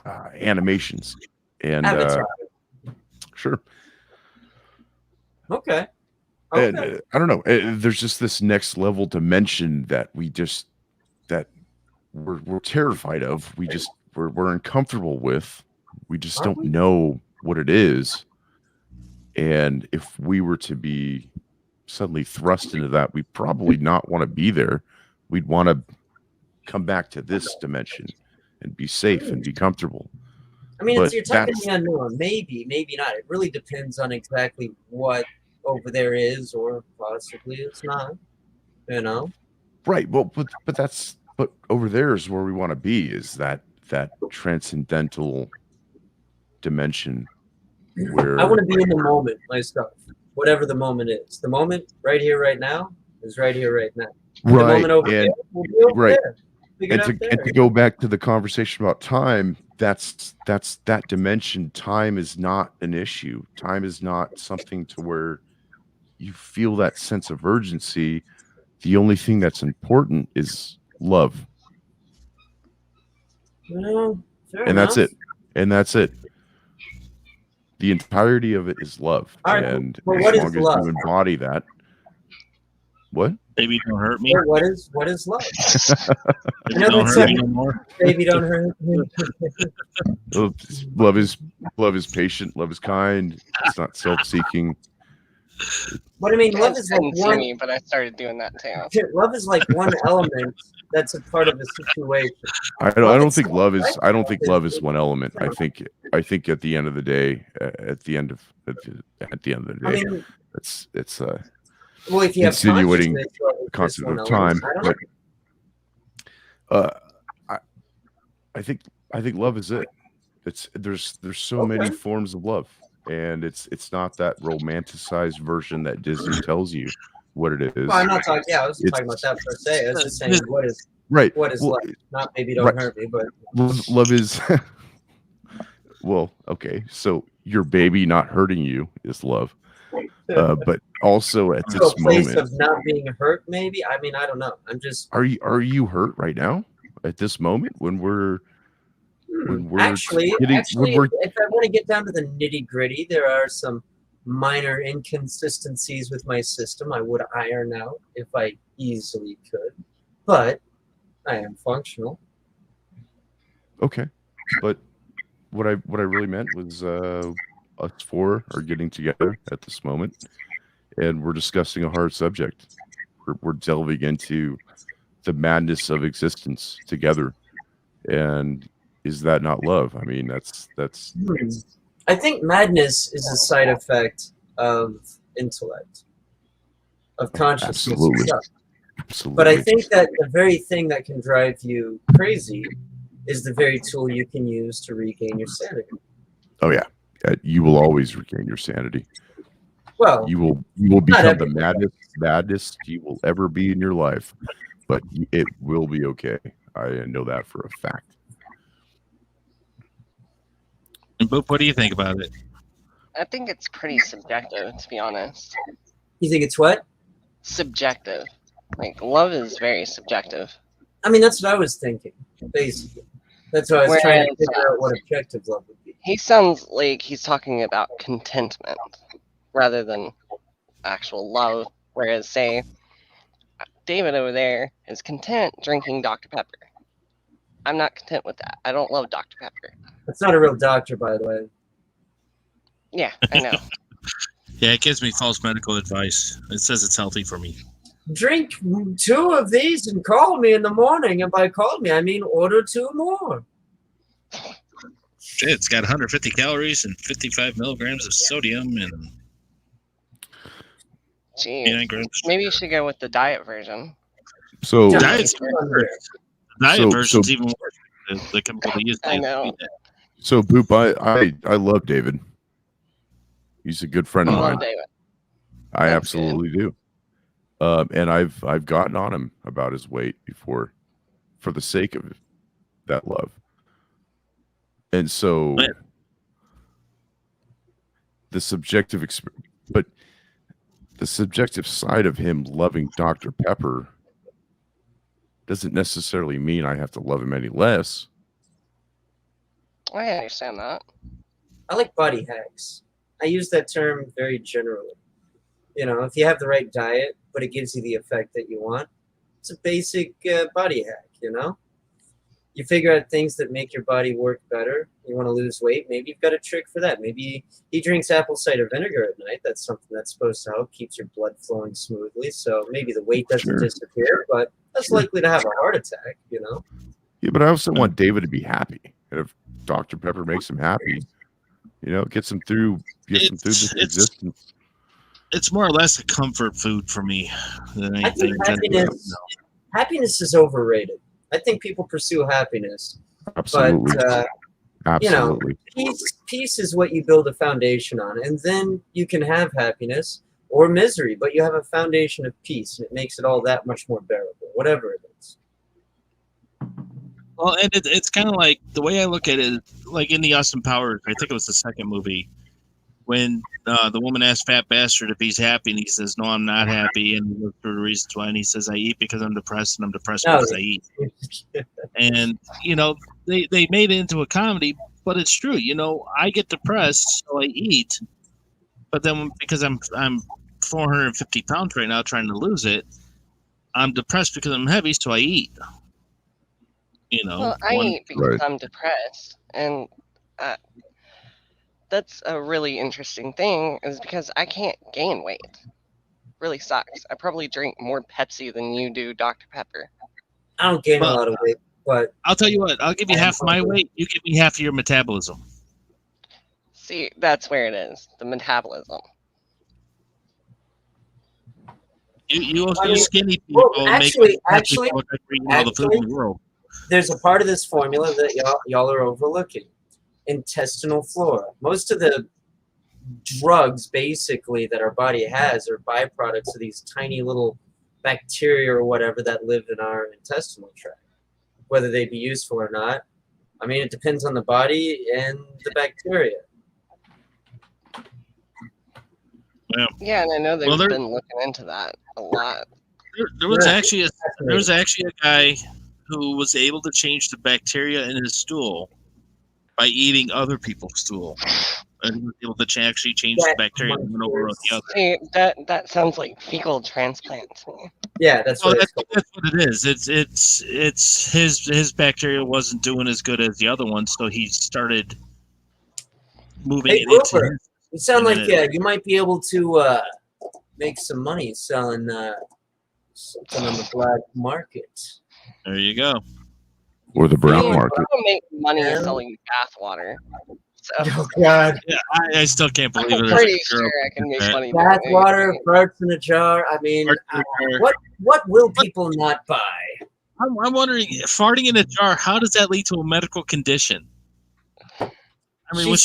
animations. And Avatar. Sure. Okay. And I don't know. There's just this next level dimension that we're terrified of. We're uncomfortable with. We just don't know what it is. And if we were to be suddenly thrust into that, we'd probably not want to be there. We'd want to come back to this dimension and be safe and be comfortable. I mean, you're talking the unknown. Maybe, maybe not. It really depends on exactly what over there is, or possibly it's not. You know? Right. Well, but over there is where we want to be. Is that transcendental dimension where I want to be in the moment myself, whatever the moment is. The moment right here, right now, is right here, right now. Right. The moment over there will be over there. And to go back to the conversation about time, that's that dimension. Time is not an issue. Time is not something to where you feel that sense of urgency. The only thing that's important is love. Well, and that's it. And that's it. The entirety of it is love. Right, and well, as long as you embody that. What? Baby, don't hurt me. What is love? Baby, don't hurt me no more. Baby, don't hurt me. Love is patient. Love is kind. It's not self-seeking. But I mean, love is like one. Me, but I started doing that too. Love is like one element that's a part of the situation. I don't think love is. I don't think love is one element. I think at the end of the day, at the end of the day, I mean, it's well, if you have insinuating the concept of time, but I think love is it. There's so many forms of love. And it's not that romanticized version that Disney tells you what it is. Well, I'm not talking. Yeah, I wasn't talking about that per se. I was just saying what is right. What is love? Not maybe don't hurt me, but love is. Well, okay. So your baby not hurting you is love, but also at this moment of not being hurt. Maybe I mean I don't know. I'm just. Are you hurt right now at this moment when we're actually, if I want to get down to the nitty gritty, there are some minor inconsistencies with my system I would iron out if I easily could, but I am functional. Okay, but what I really meant was us four are getting together at this moment, and we're discussing a hard subject. We're delving into the madness of existence together, and is that not love? I mean, that's. I think madness is a side effect of intellect, of consciousness. Absolutely. But I think that the very thing that can drive you crazy is the very tool you can use to regain your sanity. Oh yeah, you will always regain your sanity. Well, you will become the maddest you will ever be in your life, but it will be okay. I know that for a fact. And Boop, what do you think about it? I think it's pretty subjective, to be honest. You think it's what? Subjective. Like, love is very subjective. I mean, that's what I was thinking, basically. That's what I was trying to figure out what objective love would be. He sounds like he's talking about contentment rather than actual love. Whereas, say, David over there is content drinking Dr. Pepper. I'm not content with that. I don't love Dr. Pepper. That's not a real doctor, by the way. Yeah, I know. Yeah, it gives me false medical advice. It says it's healthy for me. Drink 2 of these and call me in the morning. And by call me, I mean order 2 more. It's got 150 calories and 55 milligrams of sodium and. Gee, maybe you should go with the diet version. So diet version's even worse. The chemical they use. I know. So Boop, I love David. He's a good friend of mine. David. I absolutely do. And I've gotten on him about his weight before, for the sake of that love. And so the subjective side of him loving Dr. Pepper doesn't necessarily mean I have to love him any less. I understand that. I like body hacks. I use that term very generally. If you have the right diet, but it gives you the effect that you want, it's a basic body hack. You figure out things that make your body work better. You want to lose weight, maybe you've got a trick for that. Maybe he drinks apple cider vinegar at night. That's something that's supposed to help, keeps your blood flowing smoothly. So maybe the weight doesn't disappear, but that's likely to have a heart attack. Yeah, but I also want David to be happy. And if Dr. Pepper makes him happy, gets him through this existence. It's more or less a comfort food for me than anything. I think happiness is overrated. I think people pursue happiness. Absolutely. But, Absolutely. Peace is what you build a foundation on. And then you can have happiness or misery, but you have a foundation of peace, and it makes it all that much more bearable, whatever it is. Well, and it's kind of like, the way I look at it, like in the Austin Powers, I think it was the second movie, when the woman asked Fat Bastard if he's happy, and he says, "No, I'm not happy," and he goes through the reasons why, and he says, "I eat because I'm depressed, and I'm depressed because I eat." And they made it into a comedy, but it's true. I get depressed, so I eat, but then because I'm 450 pounds right now, trying to lose it, I'm depressed because I'm heavy, so I eat. Well, I eat because I'm depressed, and that's a really interesting thing, is because I can't gain weight. Really sucks. I probably drink more Pepsi than you do Dr. Pepper. I don't gain a lot of weight, but I'll tell you what, I'll give you half my weight, you give me half of your metabolism. See, that's where it is, the metabolism. You skinny people actually, look like we're eating all the food in the world. There's a part of this formula that y'all are overlooking. Intestinal flora. Most of the drugs, basically, that our body has are byproducts of these tiny little bacteria or whatever that live in our intestinal tract. Whether they be useful or not, I mean, it depends on the body and the bacteria. Yeah, and I know they've been looking into that a lot. There was actually a guy who was able to change the bacteria in his stool by eating other people's stool, and he was able to actually change the bacteria and went over the other. See, that sounds like fecal transplant to me. Yeah, that's what it is. It's his bacteria wasn't doing as good as the other one, so he started moving it into his. You sound like you might be able to make some money selling something on the black market. There you go. Or the brown market. People make money selling bathwater. So. Oh God! Yeah, I still can't believe it. I'm pretty sure I can make money. Bathwater, farts in a jar. I mean, what will people not buy? I'm wondering, farting in a jar, how does that lead to a medical condition? I mean,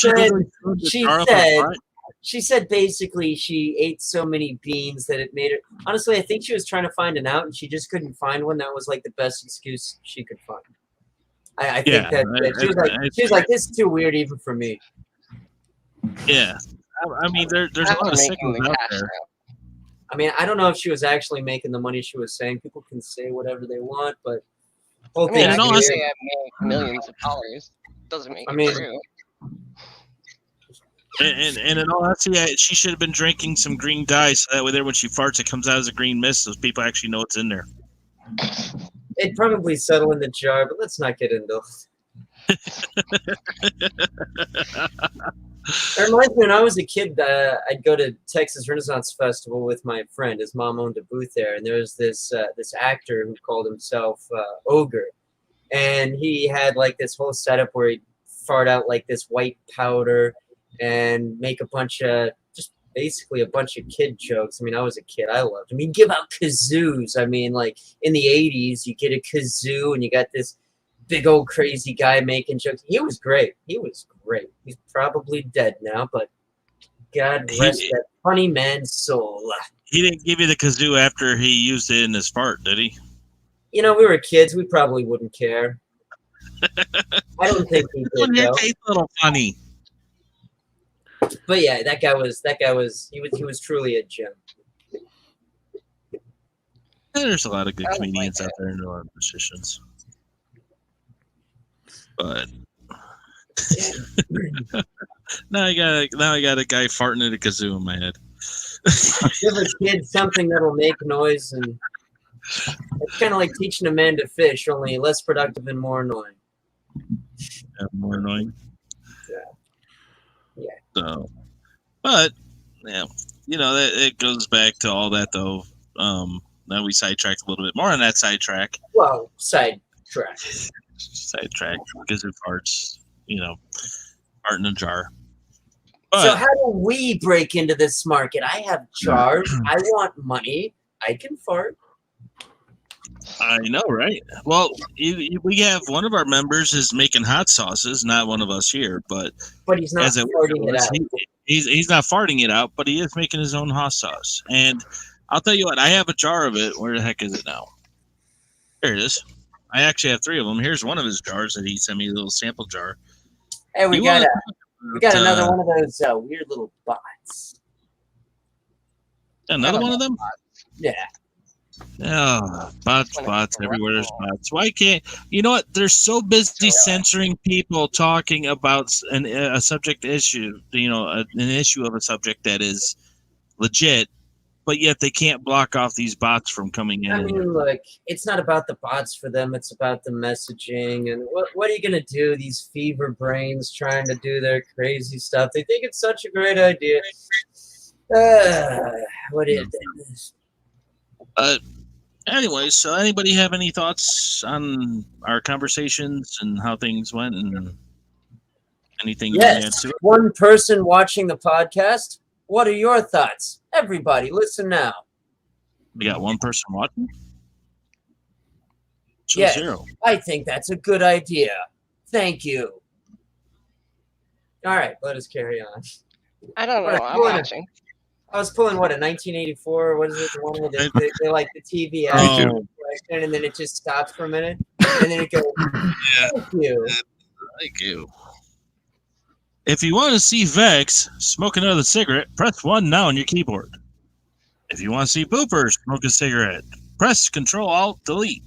she said basically she ate so many beans that it made her. Honestly, I think she was trying to find an out, and she just couldn't find one. That was like the best excuse she could find. I think she was like, this is too weird even for me. Yeah, I mean, there's a lot of sickos out there. I mean, I don't know if she was actually making the money she was saying. People can say whatever they want, but I can say I make millions of dollars. Doesn't make it true. And in all honesty, she should have been drinking some green dye, so that way there, when she farts, it comes out as a green mist, so people actually know it's in there. It'd probably settle in the jar, but let's not get into it. It reminds me, when I was a kid, I'd go to Texas Renaissance Festival with my friend. His mom owned a booth there, and there was this actor who called himself Ogre, and he had like this whole setup where he'd fart out like this white powder and make a bunch of basically a bunch of kid jokes. I mean, I was a kid. I loved him. He'd give out kazoos. I mean, like in the 80s, you get a kazoo and you got this big old crazy guy making jokes. He was great. He's probably dead now, but God rest that funny man's soul. He didn't give you the kazoo after he used it in his fart, did he? We were kids. We probably wouldn't care. I don't think he did, though. It's a little funny. But yeah, that guy was truly a gem. There's a lot of good comedians out there in a lot of positions. But Now I got a guy farting at a kazoo in my head. Give a kid something that'll make noise, and it's kind of like teaching a man to fish, only less productive and more annoying. Yeah, more annoying. Yeah. So, but yeah, that it goes back to all that though. Now we sidetracked a little bit more on that sidetrack. Well, sidetrack Because of farts, fart in a jar. But, so how do we break into this market? I have jars. I want money. I can fart. I know, right? Well, we have one of our members is making hot sauces. Not one of us here, but he's not farting it out. He's not farting it out, but he is making his own hot sauce. And I'll tell you what, I have a jar of it. Where the heck is it now? There it is. I actually have 3 of them. Here's one of his jars that he sent me, a little sample jar. Hey, we got another one of those weird little bots. Another one of them? Yeah. Oh, bots everywhere. There's bots. Why can't you know what? They're so busy censoring people talking about a subject issue. An issue of a subject that is legit, but yet they can't block off these bots from coming in. I mean, look, it's not about the bots for them. It's about the messaging. And what are you going to do? These fever brains trying to do their crazy stuff. They think it's such a great idea. What is it? Anyway, so anybody have any thoughts on our conversations and how things went and anything you want to add to it? One person watching the podcast. What are your thoughts? Everybody, listen now. We got one person watching? So Yes, 0. I think that's a good idea. Thank you. All right, let us carry on. I don't know. I'm watching. I was pulling, a 1984? What is it? The one where they like the TV Oh. and then it just stops for a minute, and then it goes, Yeah. thank you. Thank you. If you want to see Vex smoke another cigarette, press 1 now on your keyboard. If you want to see Booper smoke a cigarette, press Control-Alt-Delete.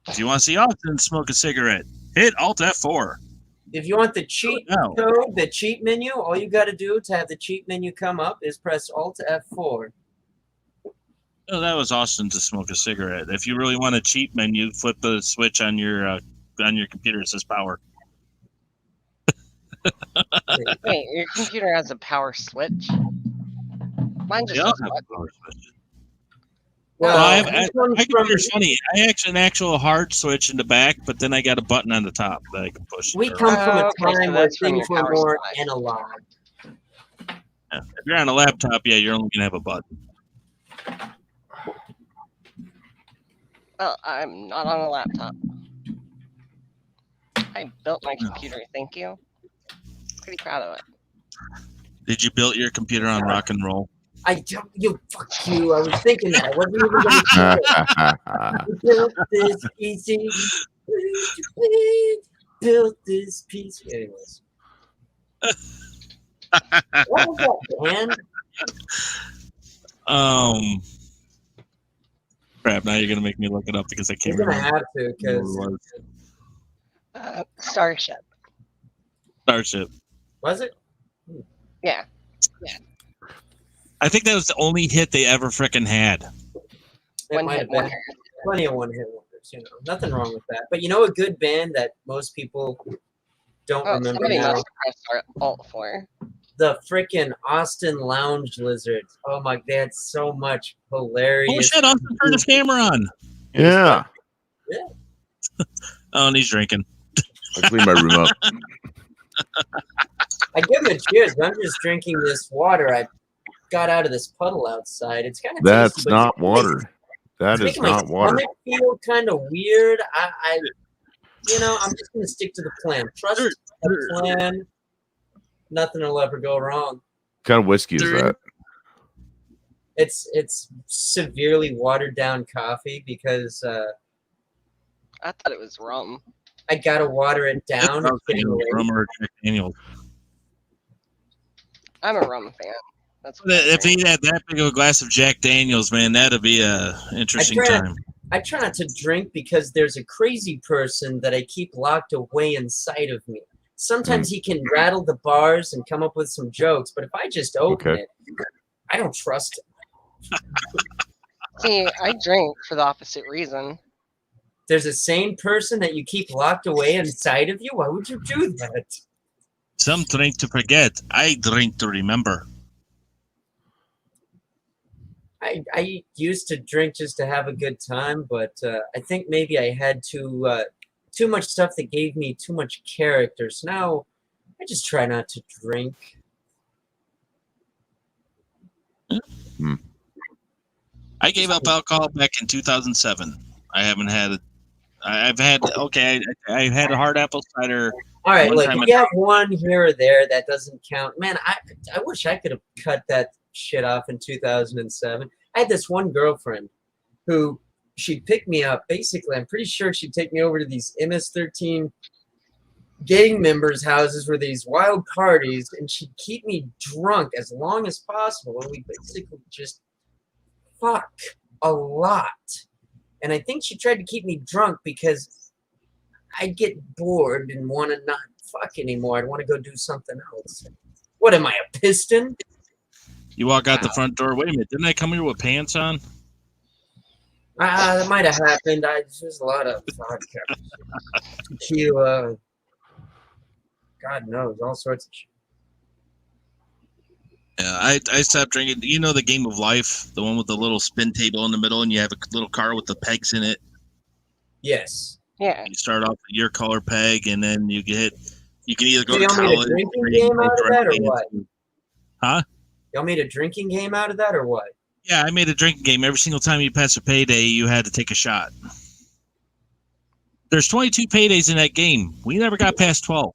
If you want to see Austin smoke a cigarette, hit Alt-F4. If you want the cheat code, the cheat menu, all you got to do to have the cheat menu come up is press Alt F4. Oh, that was Austin to smoke a cigarette. If you really want a cheat menu, flip the switch on your computer. It says power. Wait, your computer has a power switch? Mine just Yeah, has I have a a button. power switch. Well, my computer's funny. I actually an actual hard switch in the back, but then I got a button on the top that I can push. we come from a Okay, so time where that's from things your were power more supply. analog. Yeah. If you're on a laptop, yeah, you're only gonna have a button. Well, I'm not on a laptop. I built my computer, thank you. Pretty proud of it. Did you build your computer on rock and roll? Fuck you. I was thinking that. I wasn't even going to do it. We built this easy. Built this piece. Anyways. What was that band? Crap, now you're gonna make me look it up because I can't You're going to remember. have to, because... Starship. Starship. Was it? Yeah. I think that was the only hit they ever frickin' had. It One might hit have been. wonder. Plenty of one-hit wonders, Nothing wrong with that. But a good band that most people don't Oh, remember somebody now? must have pressed Alt 4. The freaking Austin Lounge Lizards. Oh my, they had so much Oh hilarious. shit, Austin turned his camera on. Yeah. Oh, and he's drinking. I clean my room up. I give him a cheers. I'm just drinking this water I got out of this puddle outside. It's kind of That's tasty, but not it's water. That it's is making my not water. stomach feel kind of weird. I'm just gonna stick to the plan. Trust the plan. Nothing will ever go wrong. What kind of whiskey is that? It's severely watered down coffee because I thought it was rum. I gotta water it down. It's getting late. Rum or Jack Daniels. I'm a rum fan. That's what If I he drink. had that big of a glass of Jack Daniels, man, that'd be a interesting time. I try not to drink because there's a crazy person that I keep locked away inside of me. sometimes he can rattle the bars and come up with some jokes, but if I just open Okay. it, I don't trust him. See, I drink for the opposite reason. There's a sane person that you keep locked away inside of you. Why would you do that? Some drink to forget. I drink to remember. I used to drink just to have a good time, but I think maybe I had too much stuff that gave me too much character. So now I just try not to drink. I gave up alcohol back in 2007. I haven't had it. I've had I've had a hard apple cider. All right, One look, time if you have one here or there, that doesn't count. Man, I wish I could have cut that shit off in 2007. I had this one girlfriend who she'd pick me up. Basically, I'm pretty sure she'd take me over to these MS-13 gang members' houses where these wild parties, and she'd keep me drunk as long as possible, and we basically just fuck a lot. And I think she tried to keep me drunk because I'd get bored and want to not fuck anymore. I'd want to go do something else. What am I, a piston? You walk out the front door. Wait a minute, didn't I come here with pants on? That might have happened. There's a lot of vodka, tequila, God knows, all sorts of shit. Yeah, I stopped drinking. You know the game of life, the one with the little spin table in the middle, and you have a little car with the pegs in it. Yes. Yeah. You start off with your color peg, and then you can either go So to y'all made a college. drinking or you game can go out of that, or directly what? into- Huh? Y'all made a drinking game out of that, or what? Yeah, I made a drinking game. Every single time you pass a payday, you had to take a shot. There's 22 paydays in that game. We never got past 12.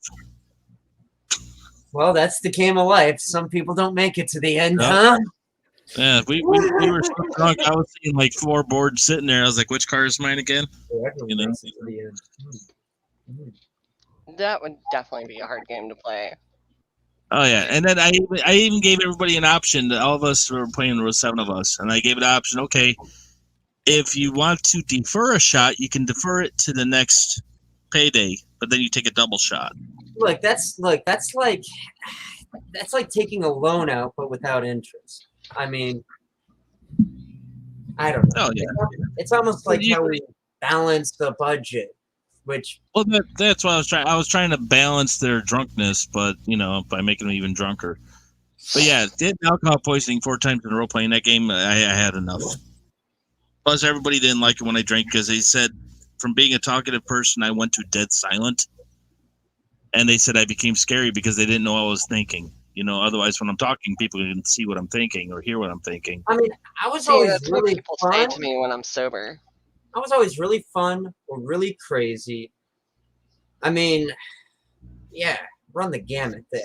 Well, that's the game of life. Some people don't make it to the end, Yep. huh? Yeah, we were so drunk. I was seeing like 4 boards sitting there. I was like, which car is mine again? Everyone You know? makes it to the end. That would definitely be a hard game to play. Oh yeah, and then I even gave everybody an option. All of us were playing. There was 7 of us, and I gave it an option. Okay, if you want to defer a shot, you can defer it to the next payday, but then you take a double shot. Look, that's like taking a loan out, but without interest. I mean, I don't know. Oh yeah. It's almost like you- how we balance the budget, which Well, that's what I was trying. I was trying to balance their drunkenness, but by making them even drunker. But yeah, did alcohol poisoning 4 times in a row playing that game. I had enough. Plus, everybody didn't like it when I drank because they said from being a talkative person, I went to dead silent, and they said I became scary because they didn't know what I was thinking. Otherwise, when I'm talking, people can see what I'm thinking or hear what I'm thinking. I mean, I was See, always that's what really people say fun. to me when I'm sober. I was always really fun or really crazy. I mean, yeah, run the gamut there.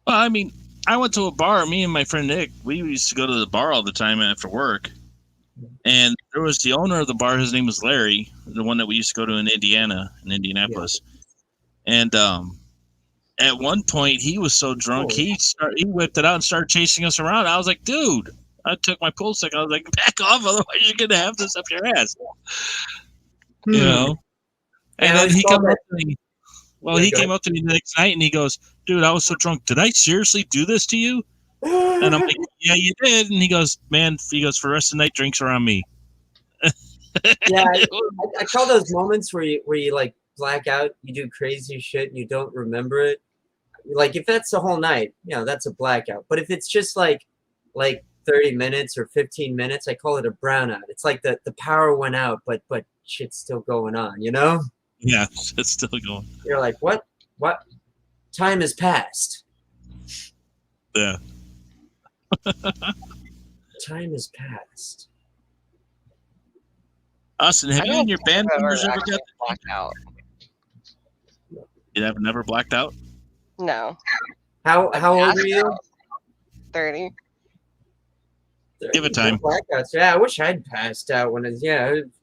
Well, I mean, I went to a bar. Me and my friend Nick, we used to go to the bar all the time after work. And there was the owner of the bar. His name was Larry, the one that we used to go to in Indianapolis. Yeah. And at one point, he was so drunk, he whipped it out and started chasing us around. I was like, dude, I took my pool stick. I was like, back off, otherwise you're going to have this up your ass. You know? And then he came up to me. Well, he came up to me the next night and he goes, dude, I was so drunk. Did I seriously do this to you? And I'm like, yeah, you did. And he goes, man, for the rest of the night, drinks are on me. Yeah, I call those moments where you like black out, you do crazy shit and you don't remember it. Like if that's the whole night, that's a blackout. But if it's just like 30 minutes or 15 minutes, I call it a brownout. It's like the power went out, but shit's still going on, Yeah, it's still going. You're like, what time has passed? Yeah. Time has passed. Austin, have you and your band members ever got blacked out? You have never blacked out? No. How old are you? 30. Give it time. Blackouts. Yeah, I wish I'd passed out when it's that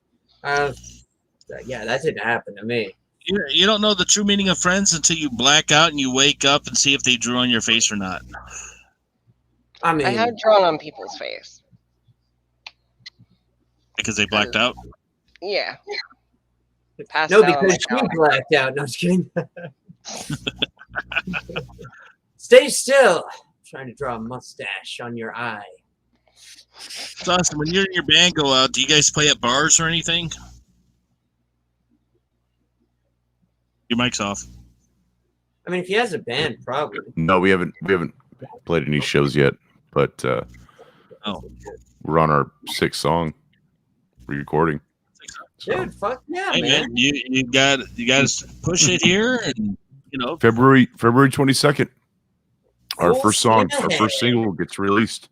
didn't happen to me. You don't know the true meaning of friends until you black out and you wake up and see if they drew on your face or not. I mean, I have drawn on people's face. Because they blacked out? Yeah. Passed no, out on because my you couch. blacked out. No, I'm just kidding. Stay still. I'm trying to draw a mustache on your eye. It's awesome. When you and your band go out, do you guys play at bars or anything? Your mic's off. I mean, if he has a band, probably. No, we haven't played any shows yet, but we're on our 6th song recording. So, Dude, fuck yeah, hey, man. You got to push it here, and February 22nd, our Full first song, steam our ahead. first single gets released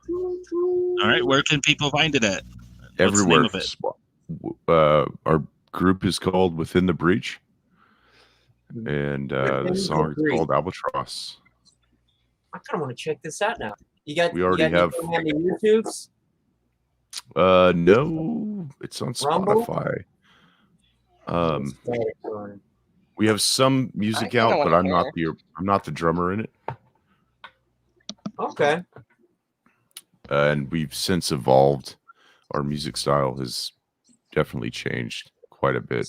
all right. Where can people find it at? What's everywhere. the name of it? Our group is called Within the Breach, and Within the the song is Breach. called Albatross. I kind of want to check this out now. You got? We already have. anything on the YouTubes? No, it's on Rumble? Spotify. Spotify. We have some music kinda out, but wanna I'm not the drummer in it. Okay. And we've since evolved. Our music style has definitely changed quite a bit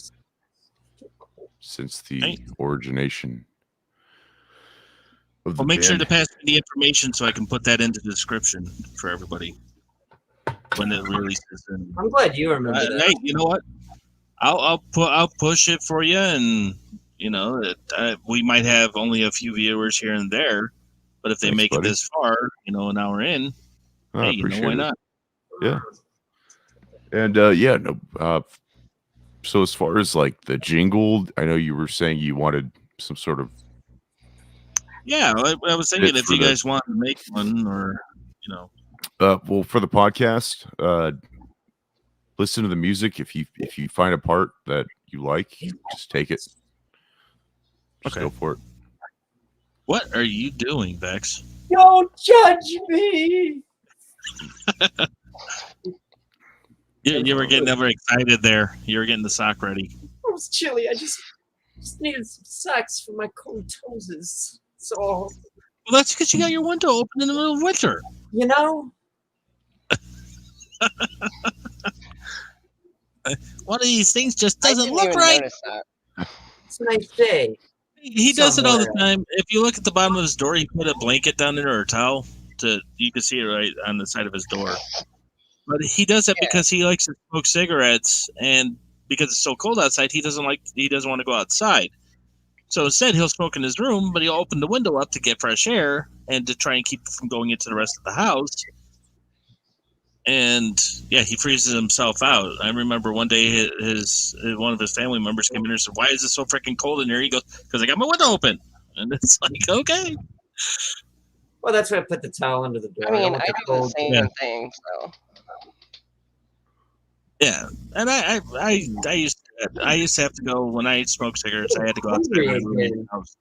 since the Right. origination of the Well, make sure band. to pass me the information so I can put that into the description for everybody when it releases. And I'm glad you remember that. hey, you know what? I'll push it for you, and we might have only a few viewers here and there, but if they Thanks, make buddy. it this far, an hour in, I hey, appreciate why it. not? Yeah. And so as far as like the jingle, I know you were saying you wanted some sort of Yeah, I was thinking Bit if for you the- guys want to make one, or well, for the podcast, listen to the music. If you find a part that you like, just take it. Just Okay. go for it. what are you doing, Vex? Don't judge me. You were getting over excited there. You were getting the sock ready. It was chilly. I just needed some socks for my cold toes. So, Well, that's because you got your window open in the middle of winter. you know, One of these things just I doesn't didn't look even right. notice that. it's a nice day. He does it all the Somewhere. time. If you look at the bottom of his door, he put a blanket down there or a towel. You can see it right on the side of his door. But he does that Yeah. because he likes to smoke cigarettes, and because it's so cold outside, he doesn't want to go outside. So instead, he'll smoke in his room, but he'll open the window up to get fresh air and to try and keep it from going into the rest of the house. And yeah, he freezes himself out. I remember one day one of his family members came in and said, "Why is it so freaking cold in here?" He goes, "Because I got my window open." And it's like, okay. Well, that's why I put the towel under the door. I mean, want I the do the cold. same Yeah. thing, so. Yeah, and I used to have to go when I smoked cigarettes. I had to go outside my roommate's house.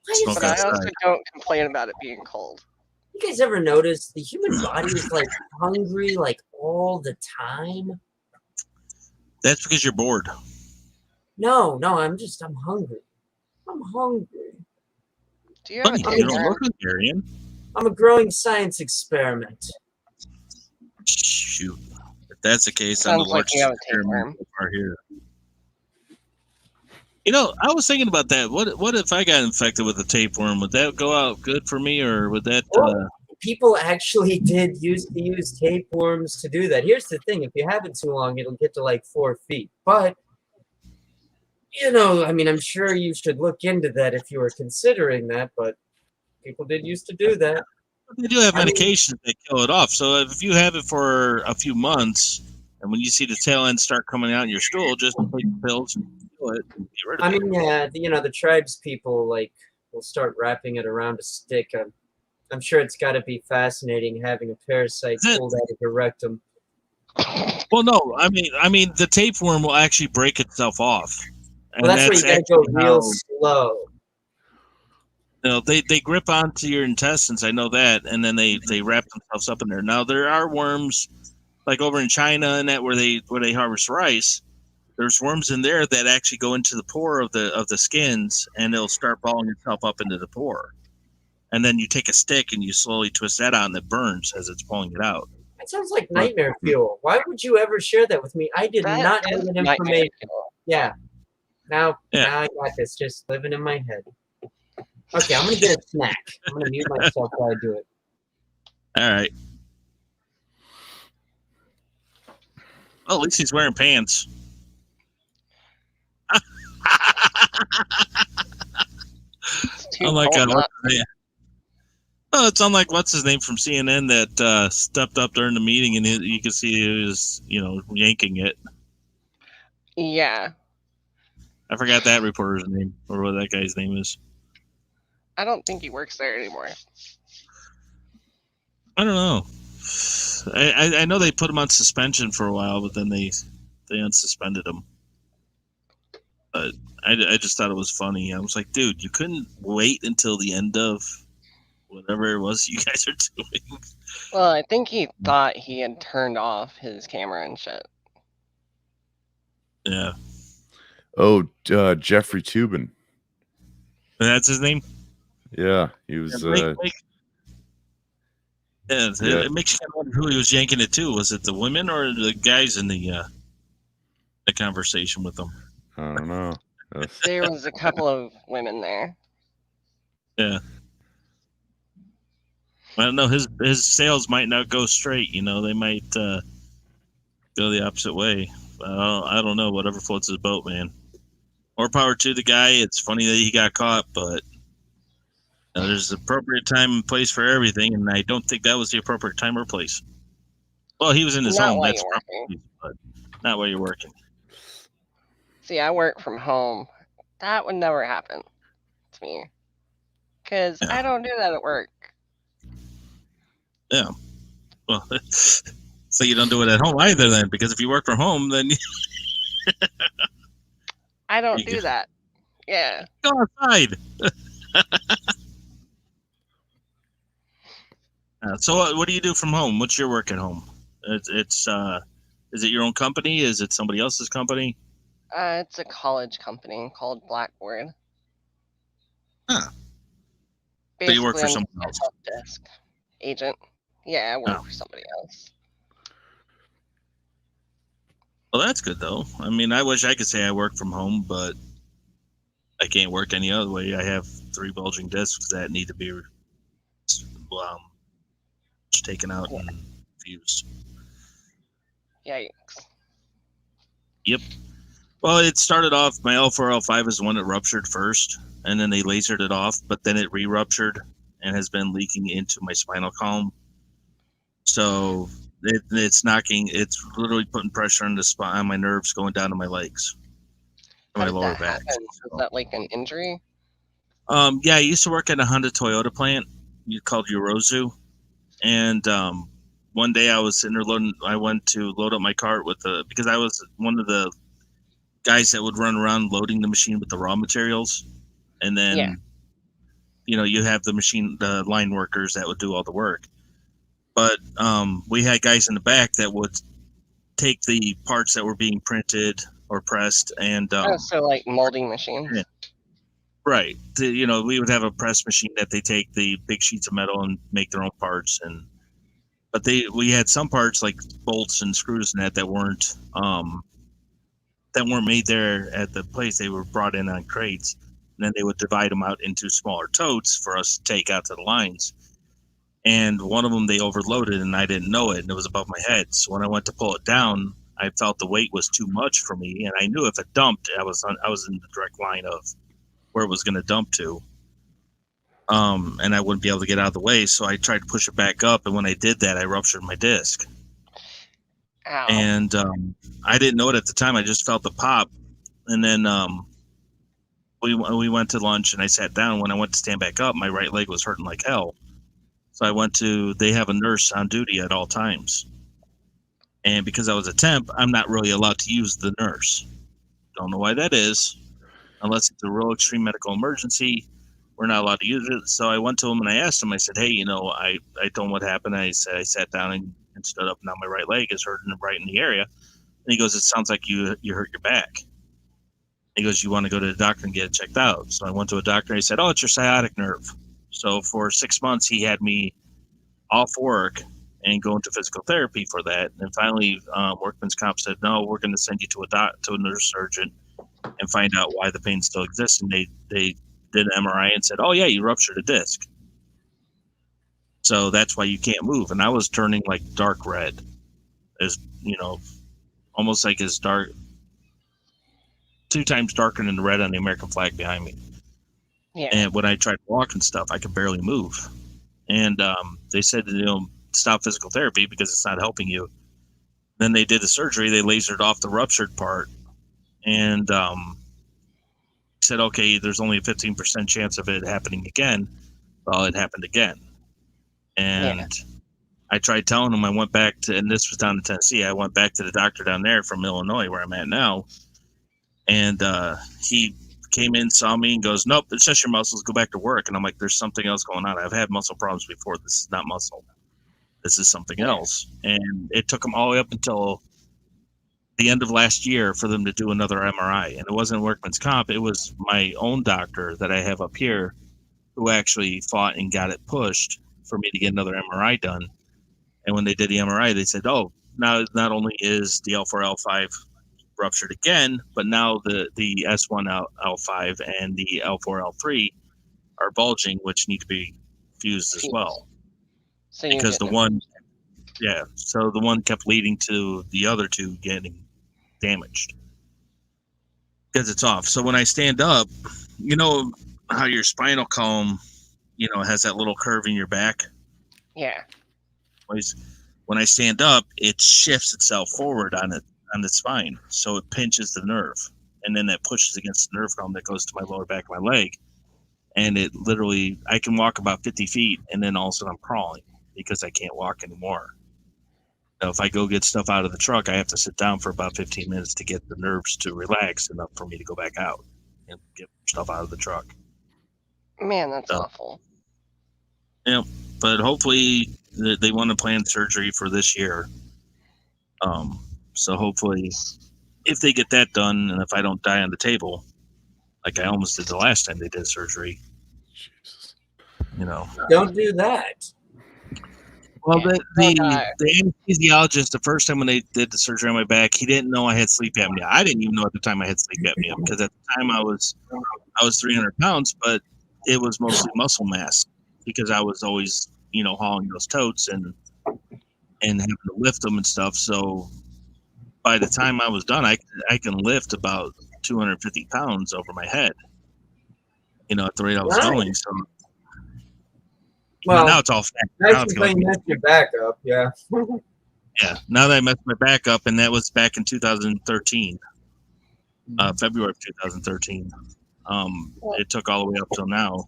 Smoke But I also outside. don't complain about it being cold. You guys ever notice the human body is like hungry like all the time? That's because you're bored. No, I'm hungry. I'm hungry. Do you have a Funny, you don't tapeworm? look Hungarian. I'm a growing science experiment. Shoot. If that's the case, I'm the Sounds like largest you have a experiment so far here. I was thinking about that. What if I got infected with a tapeworm? Would that go out good for me, or would that? Well, people actually did use tapeworms to do that. Here's the thing: if you have it too long, it'll get to like 4 feet. But I mean, I'm sure you should look into that if you were considering that. But people did used to do that. They do have I mean- medications that kill it off. So if you have it for a few months, and when you see the tail end start coming out in your stool, just take the pills and kill it and get rid of I it. mean, yeah, the tribes people will start wrapping it around a stick. I'm sure it's got to be fascinating having a parasite Is it- pulled out of your rectum. Well, no, I mean the tapeworm will actually break itself off. And Well, that's where you got to go actually real how- slow. they grip onto your intestines. I know that, and then they wrap themselves up in there. Now there are worms, like over in China and that where they harvest rice. There's worms in there that actually go into the pore of the skins, and it'll start balling itself up into the pore. And then you take a stick and you slowly twist that out, and it burns as it's pulling it out. That sounds like nightmare fuel. Why would you ever share that with me? I did That not know is that nightmare information. fuel. Yeah. Now Yeah. I got this just living in my head. Okay, I'm gonna get a snack. I'm gonna mute myself while I do it. All right. Well, at least he's wearing pants. It's too Unlike cold not well, it's unlike what's his name from CNN that stepped up during the meeting and you could see he was, yanking it. Yeah, I forgot that reporter's name or what that guy's name is. I don't think he works there anymore. I don't know. I know they put him on suspension for a while, but then they unsuspended him. But I just thought it was funny. I was like, dude, you couldn't wait until the end of whatever it was you guys are doing. Well, I think he thought he had turned off his camera and shit. Yeah. Oh, Jeffrey Toobin. That's his name? Yeah, he was. It makes you kind of wonder who he was yanking it to. Was it the women or the guys in the conversation with them? I don't know. There was a couple of women there. Yeah. I don't know. His sales might not go straight. They might go the opposite way. I don't know. Whatever floats his boat, man. More power to the guy. It's funny that he got caught, but there's an appropriate time and place for everything, and I don't think that was the appropriate time or place. Well, he was in his Not home. while That's you're probably, but not while you're working. See, I work from home. That would never happen to me. Because Yeah. I don't do that at work. Yeah. Well, so you don't do it at home either, then, because if you work from home, then I don't You do get- that. Yeah. go outside. So, what do you do from home? What's your work at home? It's is it your own company? Is it somebody else's company? It's a college company called Blackboard. Huh. Basically, you work for I'm someone a else? help desk agent. Yeah, I work Oh. for somebody else. Well, that's good though. I mean, I wish I could say I work from home, but I can't work any other way. I have 3 bulging discs that need to be taken out and fused. Yikes. Yep. Well, it started off, my L4, L5 is the one that ruptured first, and then they lasered it off, but then it re-ruptured and has been leaking into my spinal column. So it's literally putting pressure on on my nerves going down to my legs, How my did lower that back. happen? Was that like an injury? Yeah, I used to work at a Honda Toyota plant called Yorozu, and one day I was sitting there loading. I went to load up my cart because I was one of the guys that would run around loading the machine with the raw materials, and then Yeah. you have the line workers that would do all the work. But we had guys in the back that would take the parts that were being printed or pressed and So like molding machines. Yeah. Right. We would have a press machine that they take the big sheets of metal and make their own parts, but we had some parts like bolts and screws and that weren't made there at the place. They were brought in on crates, and then they would divide them out into smaller totes for us to take out to the lines. And one of them they overloaded, and I didn't know it, and it was above my head. So when I went to pull it down, I felt the weight was too much for me, and I knew if it dumped, I was in the direct line of where it was going to dump to. And I wouldn't be able to get out of the way, so I tried to push it back up, and when I did that, I ruptured my disc. Ow. And I didn't know it at the time. I just felt the pop, and then we went to lunch, and I sat down. When I went to stand back up, my right leg was hurting like hell. So they have a nurse on duty at all times. And because I was a temp, I'm not really allowed to use the nurse. Don't know why that is. Unless it's a real extreme medical emergency, we're not allowed to use it. So I went to him and I asked him, I said, hey, I told him what happened. I said, I sat down and stood up, and now my right leg is hurting right in the area. And he goes, it sounds like you hurt your back. He goes, you want to go to the doctor and get it checked out? So I went to a doctor and he said, oh, it's your sciatic nerve. So for 6 months, he had me off work and go into physical therapy for that. And finally, Workman's Comp said, no, we're going to send you to a neurosurgeon and find out why the pain still exists. And they did an MRI and said, "Oh yeah, you ruptured a disc, so that's why you can't move." And I was turning like dark red, as almost like as dark, 2 times darker than the red on the American flag behind me. Yeah. And when I tried to walk and stuff, I could barely move. And they said, stop physical therapy because it's not helping you. Then they did the surgery. They lasered off the ruptured part and said, okay, there's only a 15% chance of it happening again. Well, it happened again. And I tried telling them I went back to, and this was down in Tennessee, I went back to the doctor down there from Illinois where I'm at now. And he came in, saw me, and goes, "Nope, it's just your muscles. Go back to work." And I'm like, "There's something else going on. I've had muscle problems before. This is not muscle. This is something else." And it took them all the way up until the end of last year for them to do another MRI. And it wasn't workman's comp. It was my own doctor that I have up here who actually fought and got it pushed for me to get another MRI done. And when they did the MRI, they said, "Oh, now not only is the L4, L5 ruptured again, but now the S1, L5 and the L4, L3 are bulging, which need to be fused as well." So because the one kept leading to the other 2 getting damaged because it's off. So when I stand up, you know how your spinal column, has that little curve in your back? Yeah. When I stand up, it shifts itself forward on the spine, so it pinches the nerve, and then that pushes against the nerve column that goes to my lower back of my leg, and it literally, I can walk about 50 feet, and then all of a sudden I'm crawling because I can't walk anymore. Now, if I go get stuff out of the truck, I have to sit down for about 15 minutes to get the nerves to relax enough for me to go back out and get stuff out of the truck. Man, that's awful. Yeah, but hopefully they want to plan surgery for this year. So hopefully, if they get that done, and if I don't die on the table, like I almost did the last time they did surgery, Jesus. Don't do that. Well, the anesthesiologist, the first time when they did the surgery on my back, he didn't know I had sleep apnea. I didn't even know at the time I had sleep apnea because at the time I was 300 pounds, but it was mostly muscle mass because I was always, hauling those totes and having to lift them and stuff. So by the time I was done, I can lift about 250 pounds over my head, at the rate I was going. So Well, now it's all fat. nice to mess your back up, yeah. Yeah, now that I messed my back up, and that was back in 2013, February of 2013. It took all the way up till now.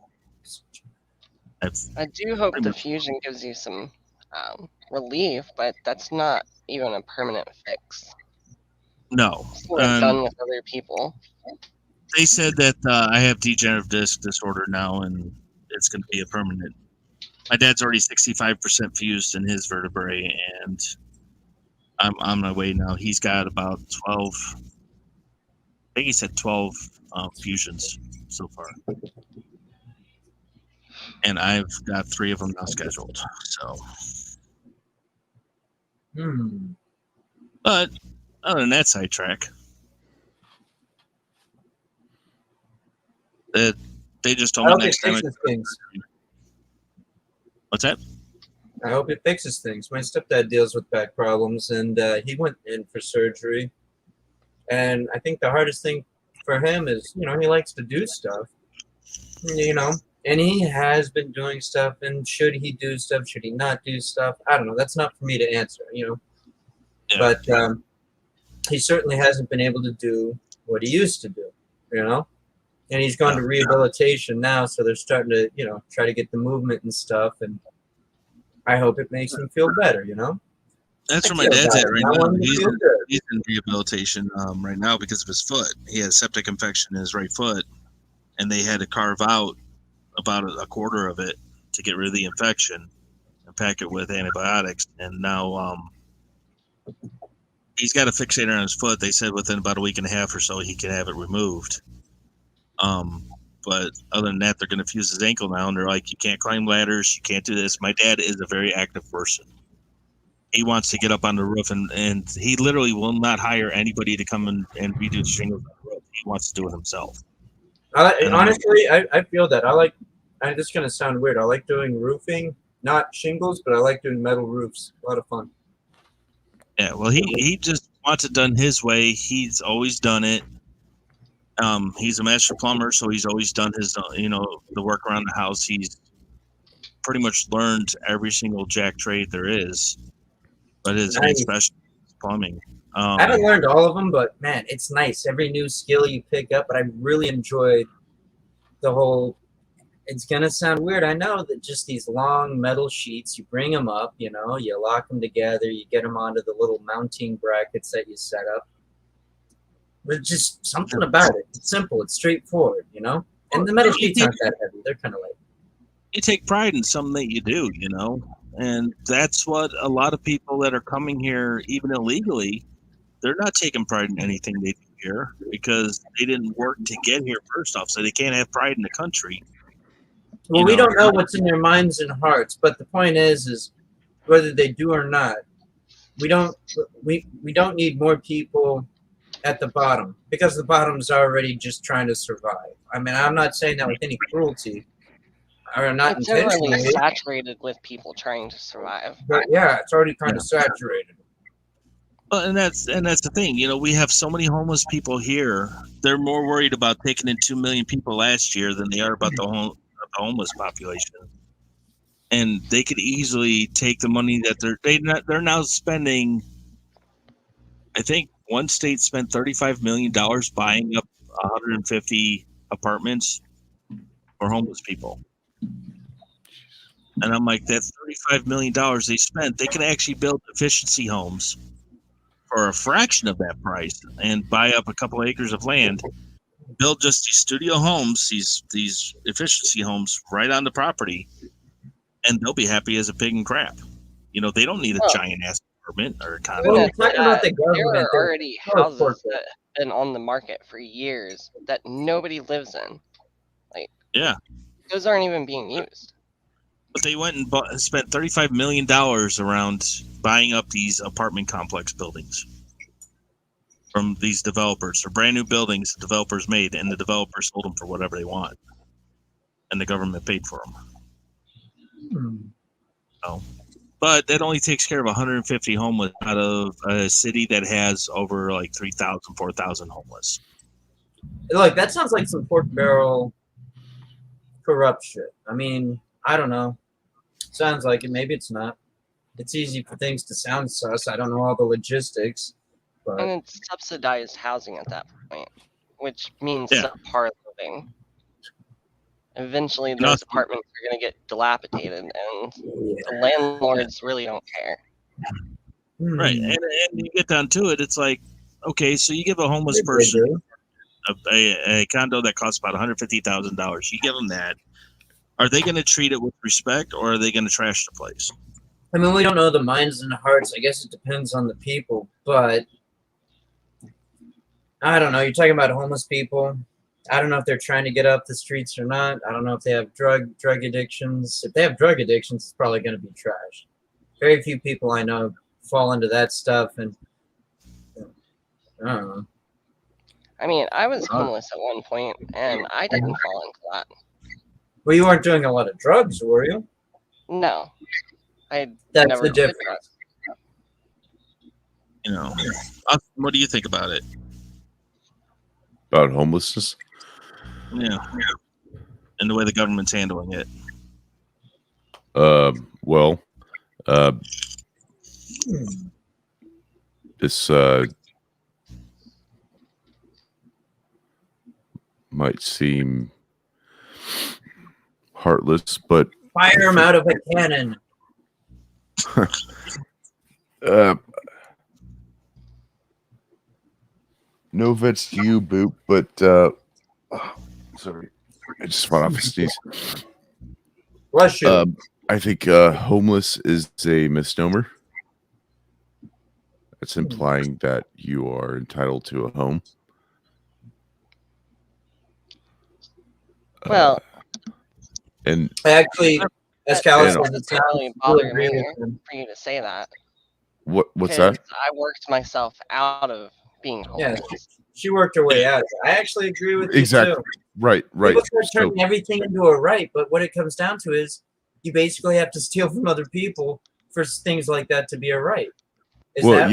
I do hope the fusion gives you some relief, but that's not even a permanent fix. No. It's done with other people. They said that I have degenerative disc disorder now, and it's going to be a permanent. My dad's already 65% fused in his vertebrae, and I'm on my way now. He's got about 12. I think he said 12 fusions so far. And I've got 3 of them now scheduled. So, but other than that sidetrack, they just told me next time. What's that? I hope it fixes things. My stepdad deals with back problems, and he went in for surgery. And I think the hardest thing for him is, he likes to do stuff, and he has been doing stuff. And should he do stuff? Should he not do stuff? I don't know. That's not for me to answer, Yeah. But he certainly hasn't been able to do what he used to do, And he's gone to rehabilitation now, so they're starting to, try to get the movement and stuff. And I hope it makes him feel better, That's where my dad's at right now. He's in rehabilitation right now because of his foot. He had septic infection in his right foot, and they had to carve out about a quarter of it to get rid of the infection and pack it with antibiotics. And now he's got a fixator on his foot. They said within about a week and a half or so he can have it removed. But other than that, they're going to fuse his ankle now, and they're like, you can't climb ladders, you can't do this. My dad is a very active person. He wants to get up on the roof, and he literally will not hire anybody to come and redo the shingles on the roof. he wants to do it himself. Honestly, I feel that. I'm just going to sound weird. I like doing roofing, not shingles, but I like doing metal roofs. A lot of fun. Yeah, well, he just wants it done his way. He's always done it. He's a master plumber, so he's always done his, the work around the house. He's pretty much learned every single jack trade there is, but his main Nice. specialty is plumbing. I haven't learned all of them, but man, it's nice. Every new skill you pick up, but I really enjoyed the whole. It's gonna sound weird, I know, that just these long metal sheets, you bring them up, you lock them together, you get them onto the little mounting brackets that you set up. There's just something about it. It's simple. It's straightforward, And the metal sheets aren't that heavy. They're kind of light. You take pride in something that you do, and that's what a lot of people that are coming here, even illegally, they're not taking pride in anything they do here because they didn't work to get here first off, so they can't have pride in the country. Well, we don't know what's in their minds and hearts, but the point is whether they do or not, we don't need more people at the bottom because the bottom's already just trying to survive. I mean, I'm not saying that with any cruelty or not It's generally intentionally. saturated with people trying to survive. But yeah, it's already kind of saturated. Well, and that's the thing. We have so many homeless people here. They're more worried about taking in 2 million people last year than they are about the homeless population. And they could easily take the money that they're now spending. I think one state spent $35 million buying up 150 apartments for homeless people. And I'm like, that's $35 million they spent. They can actually build efficiency homes for a fraction of that price and buy up a couple of acres of land, build just these studio homes, these efficiency homes right on the property, and they'll be happy as a pig and crap. They don't need a giant ass apartment or a condo. Well, talking about the There government, are already houses that have been on the market for years that nobody lives in. Yeah. Those aren't even being used. But they went and spent $35 million around buying up these apartment complex buildings from these developers. They're brand new buildings the developers made, and the developers sold them for whatever they want. And the government paid for them. So, but that only takes care of 150 homeless out of a city that has over like 3,000, 4,000 homeless. Look, that sounds like some pork barrel corrupt shit. I mean, I don't know. Sounds like it. Maybe it's not. It's easy for things to sound sus. I don't know all the logistics. But And it's subsidized housing at that point, which means Yeah. subpar living. Eventually, those apartments are going to get dilapidated, and the landlords really don't care. Right. And you get down to it, it's like, okay, so you give a homeless person a condo that costs about $150,000. You give them that. Are they going to treat it with respect, or are they going to trash the place? I mean, we don't know the minds and the hearts. I guess it depends on the people, but I don't know. You're talking about homeless people. I don't know if they're trying to get up the streets or not. I don't know if they have drug addictions. If they have drug addictions, it's probably going to be trash. Very few people I know fall into that stuff, and I don't know. I mean, I was homeless at one point, and I didn't fall into that. Well, you weren't doing a lot of drugs, were you? No. That's never the did difference. What do you think about it? About homelessness? Yeah. And the way the government's handling it. Well, this might seem heartless, but Fire him out of a cannon. No offense to you, Boop, but sorry, I just went off a sneeze. Bless you. I think homeless is a misnomer. It's implying that you are entitled to a home. Well, and Actually, as Callis says, it's it's not not really bother agree me with him. for you to say that. what's 'Cause that? I worked myself out of being homeless. She worked her way out. I actually agree with Exactly. you too. Right. People start turning everything into a right, but what it comes down to is you basically have to steal from other people for things like that to be a right. We're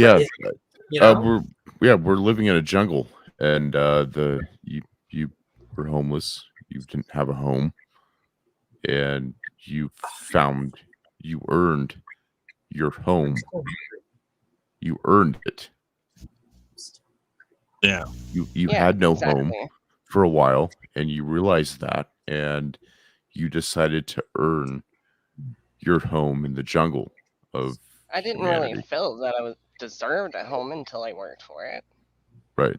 living in a jungle, and you were homeless. You didn't have a home, and you earned your home. You earned it. Yeah. You had no home for a while, and you realized that, and you decided to earn your home in the jungle of I didn't humanity. really feel that I deserved a home until I worked for it. Right.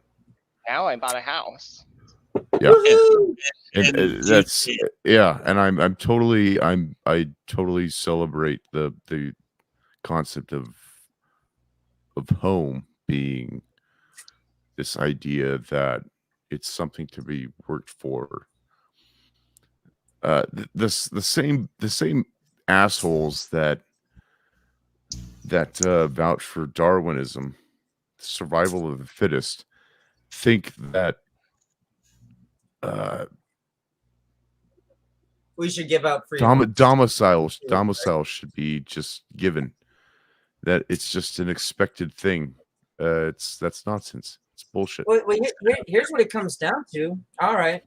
Now I bought a house. Yeah. And that's and I totally celebrate the concept of home being this idea that it's something to be worked for. The same assholes that vouch for Darwinism, survival of the fittest, think that we should give out free domicile should be just given. That it's just an expected thing. That's nonsense. It's bullshit. Well, here's what it comes down to. All right,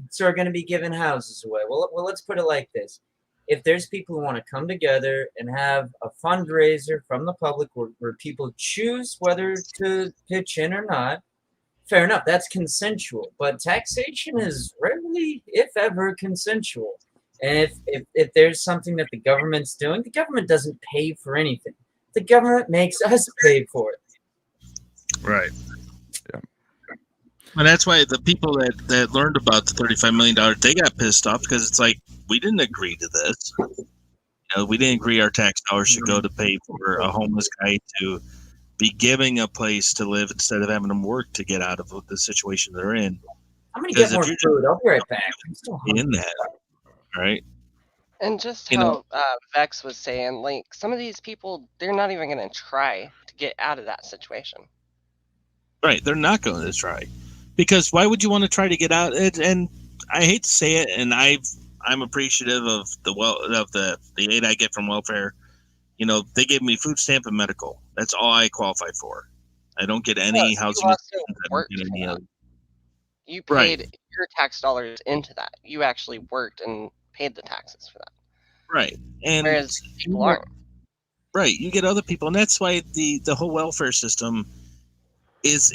so we're going to be giving houses away. Well, let's put it like this: if there's people who want to come together and have a fundraiser from the public where people choose whether to pitch in or not, fair enough. That's consensual. But taxation is rarely, if ever, consensual. And if there's something that the government's doing, the government doesn't pay for anything. The government makes us pay for it. Right. Yeah. And that's why the people that learned about the $35 million, they got pissed off because it's like, we didn't agree to this. We didn't agree our tax dollars should go to pay for a homeless guy to be giving a place to live instead of having them work to get out of the situation they're in. I'm going to get more food. I'll be right back. I'm still hungry. In that, right? And just how Vex was saying, like, some of these people, they're not even going to try to get out of that situation. Right. They're not going to try. Because why would you want to try to get out? And I hate to say it, and I'm appreciative of the aid I get from welfare. They gave me food stamp and medical. That's all I qualify for. I don't get any housing. You paid your tax dollars into that. You actually worked and paid the taxes for that. Right. And whereas people aren't. Right. You get other people. And that's why the whole welfare system is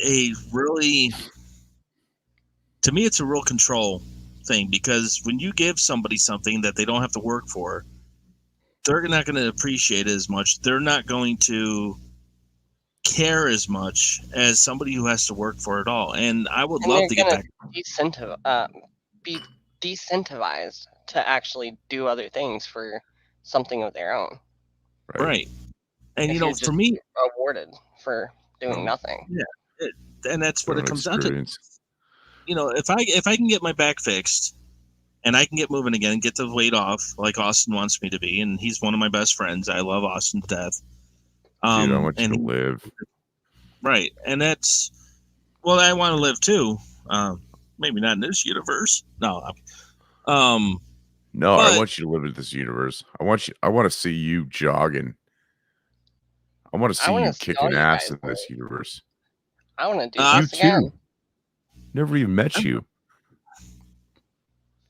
to me, it's a real control thing, because when you give somebody something that they don't have to work for, they're not going to appreciate it as much. They're not going to care as much as somebody who has to work for it all. And I would love to get back. Be decentivized to actually do other things for something of their own. Right. And for me, awarded for doing nothing. Yeah. And that's what it comes down to. If I can get my back fixed and I can get moving again, get the weight off like Austin wants me to be, and he's one of my best friends. I love Austin to death. Dude, I want you to live. Right. And that's, well, I want to live too. Maybe not in this universe. No. No, I want you to live in this universe. I want to see you jogging. I want to see you kicking ass in this universe. I want to do this again. Never even met you.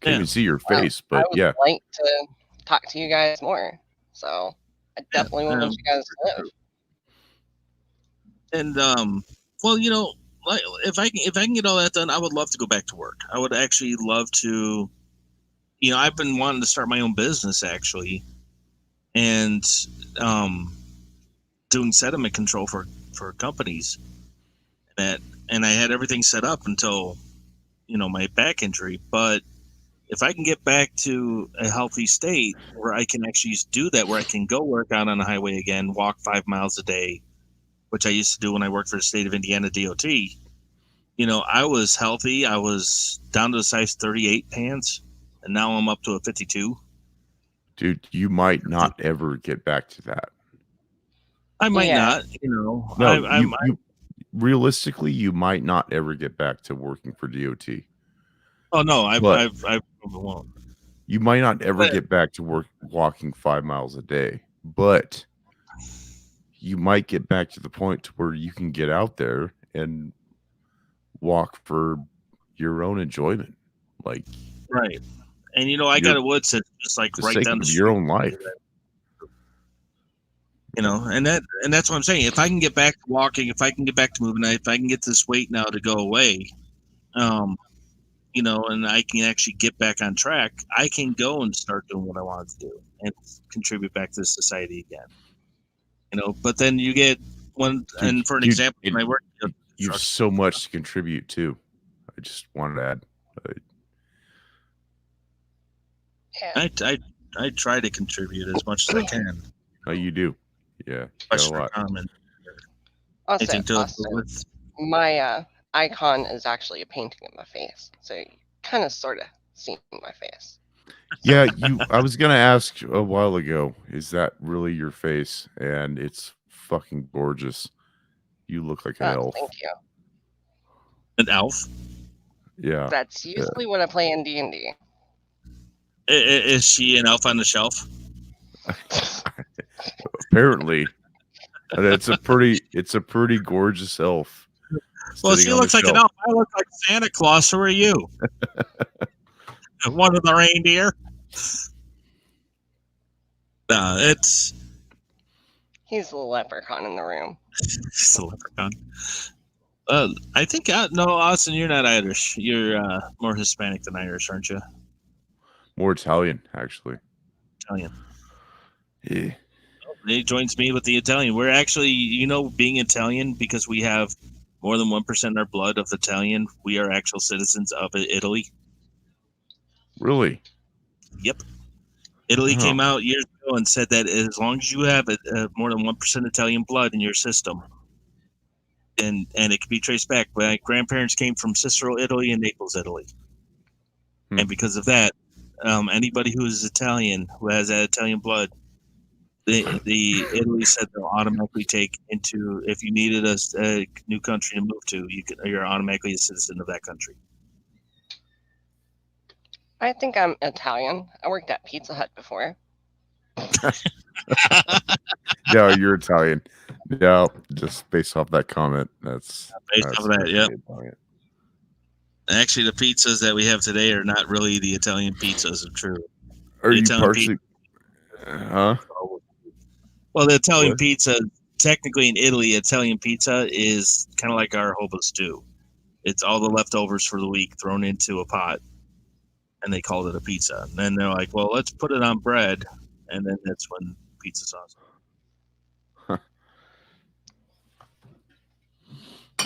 Can't even see your face, but I would like to talk to you guys more. So I definitely want you guys to live. And like if I can get all that done, I would love to go back to work. I would actually love to. I've been wanting to start my own business actually, and doing sediment control for companies. And I had everything set up until my back injury. But if I can get back to a healthy state where I can actually do that, where I can go work out on the highway again, walk 5 miles a day, which I used to do when I worked for the state of Indiana DOT. I was healthy. I was down to a size 38 pants, and now I'm up to a 52. Dude, you might not ever get back to that. I might not. No, realistically, you might not ever get back to working for DOT. Oh no, I But- won't. You might not ever But- get back to walking 5 miles a day, but you might get back to the point to where you can get out there and walk for your own enjoyment, like Right. And I got a woods that's just like the right sake down of the your street. own life. And that's what I'm saying. If I can get back to walking, if I can get back to moving, if I can get this weight now to go away, and I can actually get back on track, I can go and start doing what I wanted to do and contribute back to society again. But then you get one, and for an example, when I work, You have so much to contribute too. I just wanted to add. I try to contribute as much as I can. Oh, you do. Yeah, got a Especially lot. comment. Also, my icon is actually a painting of my face, so you kind of sort of see my face. Yeah, I was gonna ask a while ago, is that really your face? And it's fucking gorgeous. You look like an elf. Thank you. An elf? Yeah. That's usually what I play in D&D. Is she an elf on the shelf? Apparently. It's a pretty gorgeous elf. Well, she looks like an elf. I look like Santa Claus. Who are you? One of the reindeer? No, He's the leprechaun in the room. He's the leprechaun. I think no, Austin, you're not Irish. You're more Hispanic than Irish, aren't you? More Italian, actually. Italian. Yeah. He joins me with the Italian. We're actually, being Italian, because we have more than 1% in our blood of Italian, we are actual citizens of Italy. Really? Yep. Italy came out years ago and said that as long as you have more than 1% Italian blood in your system, and it can be traced back. My grandparents came from Cicero, Italy, and Naples, Italy. And because of that, anybody who is Italian, who has that Italian blood, the Italy said they'll automatically take into, if you needed a new country to move to, you're automatically a citizen of that country. I think I'm Italian. I worked at Pizza Hut before. No, you're Italian. No, just based off that comment. That's based off of that, yep. Actually, the pizzas that we have today are not really the Italian pizzas, of true. Are you partially? Well, the Italian pizza, technically in Italy, Italian pizza is kind of like our hobo stew. It's all the leftovers for the week thrown into a pot, and they called it a pizza. And then they're like, well, let's put it on bread, and then that's when pizza sauce. Huh.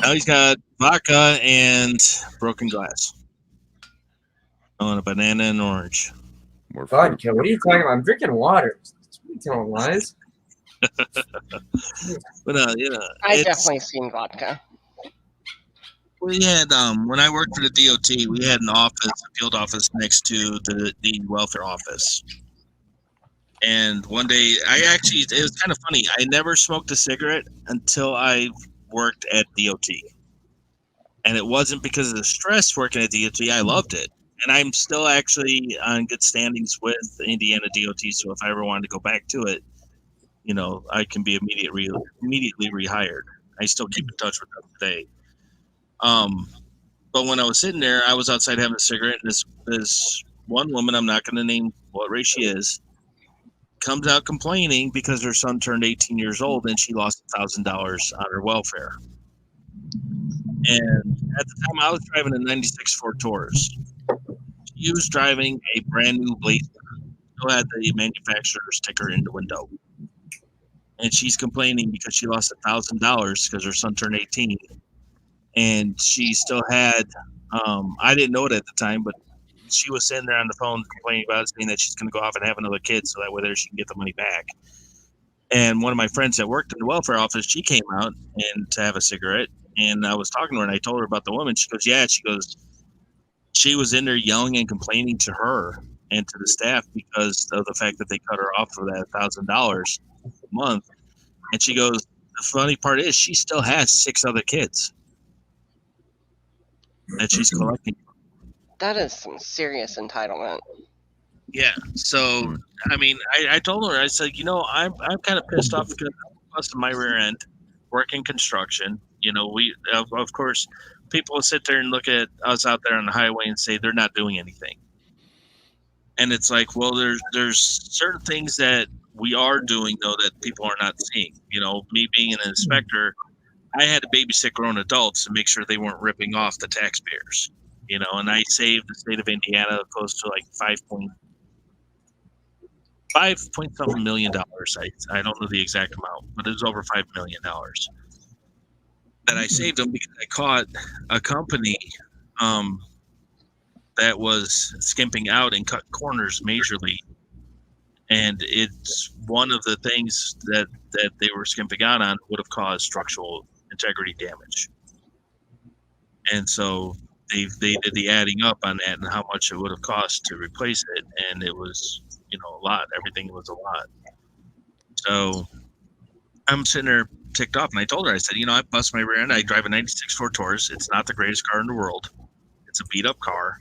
Now he's got vodka and broken glass. Oh, and a banana and orange. More vodka? What are you talking about? I'm drinking water. What are you telling lies? But I definitely seen vodka. We had when I worked for the DOT, we had an office, a field office next to the welfare office. And one day, it was kind of funny. I never smoked a cigarette until I worked at DOT. And it wasn't because of the stress working at DOT. I loved it. And I'm still actually on good standings with Indiana DOT. So if I ever wanted to go back to it, I can be immediately rehired. I still keep in touch with them today. But when I was sitting there, I was outside having a cigarette, and this one woman, I'm not going to name what race she is, comes out complaining because her son turned 18 years old and she lost $1,000 on her welfare. And at the time, I was driving a 96 Ford Taurus. She was driving a brand new Blazer. Still had the manufacturer sticker in the window. And she's complaining because she lost $1,000 because her son turned 18. And she still had, I didn't know it at the time, but she was sitting there on the phone complaining about it, saying that she's going to go off and have another kid so that way she can get the money back. And one of my friends that worked in the welfare office, she came out and to have a cigarette. And I was talking to her, and I told her about the woman. She goes, yeah. She goes, she was in there yelling and complaining to her and to the staff because of the fact that they cut her off for that $1,000 a month. And she goes, the funny part is she still has 6 other kids that she's collecting. That is some serious entitlement. Yeah. So, I mean, I told her, I said, I'm kind of pissed off because I busted my rear end, working construction. We, of course, people will sit there and look at us out there on the highway and say they're not doing anything. And it's like, well, there's certain things that we are doing, though, that people are not seeing. Me being an inspector, I had to babysit grown adults to make sure they weren't ripping off the taxpayers. And I saved the state of Indiana close to like $5.7 million. I don't know the exact amount, but it was over $5 million that I saved them because I caught a company that was skimping out and cut corners majorly. And it's one of the things that they were skimping out on would have caused structural integrity damage. And so they did the adding up on that and how much it would have cost to replace it. And it was, a lot. Everything was a lot. So I'm sitting there ticked off, and I told her, I said, I bust my rear end. I drive a 96 Ford Taurus. It's not the greatest car in the world. It's a beat up car.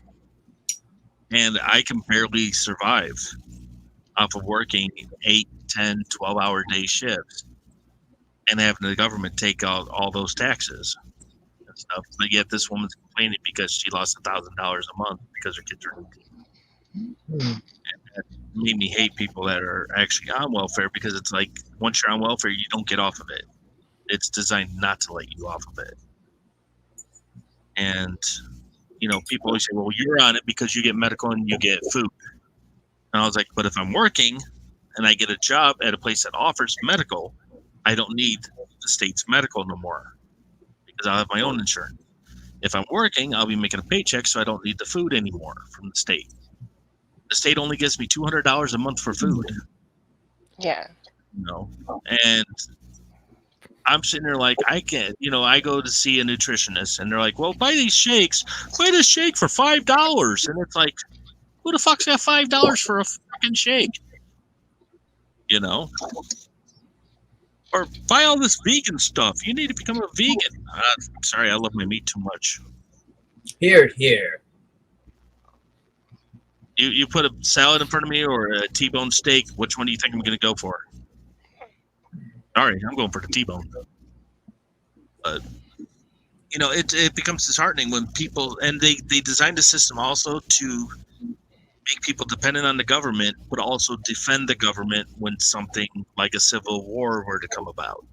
And I can barely survive off of working 8, 10, 12-hour day shifts and having the government take out all those taxes and stuff. But yet this woman's complaining because she lost $1,000 a month because her kids are 18. And that made me hate people that are actually on welfare, because it's like, once you're on welfare, you don't get off of it. It's designed not to let you off of it. And, people always say, well, you're on it because you get medical and you get food. And I was like, but if I'm working and I get a job at a place that offers medical, I don't need the state's medical no more because I'll have my own insurance. If I'm working, I'll be making a paycheck, so I don't need the food anymore from the state. The state only gives me $200 a month for food. Yeah. And I'm sitting there like, I can't, I go to see a nutritionist and they're like, well, buy these shakes. Buy this shake for $5. And it's like, who the fuck's got $5 for a fucking shake? Or buy all this vegan stuff. You need to become a vegan. Sorry, I love my meat too much. Here. You put a salad in front of me or a T-bone steak. Which one do you think I'm going to go for? Sorry, I'm going for the T-bone. But it becomes disheartening when people, and they designed a system also to make people dependent on the government, but also defend the government when something like a civil war were to come about.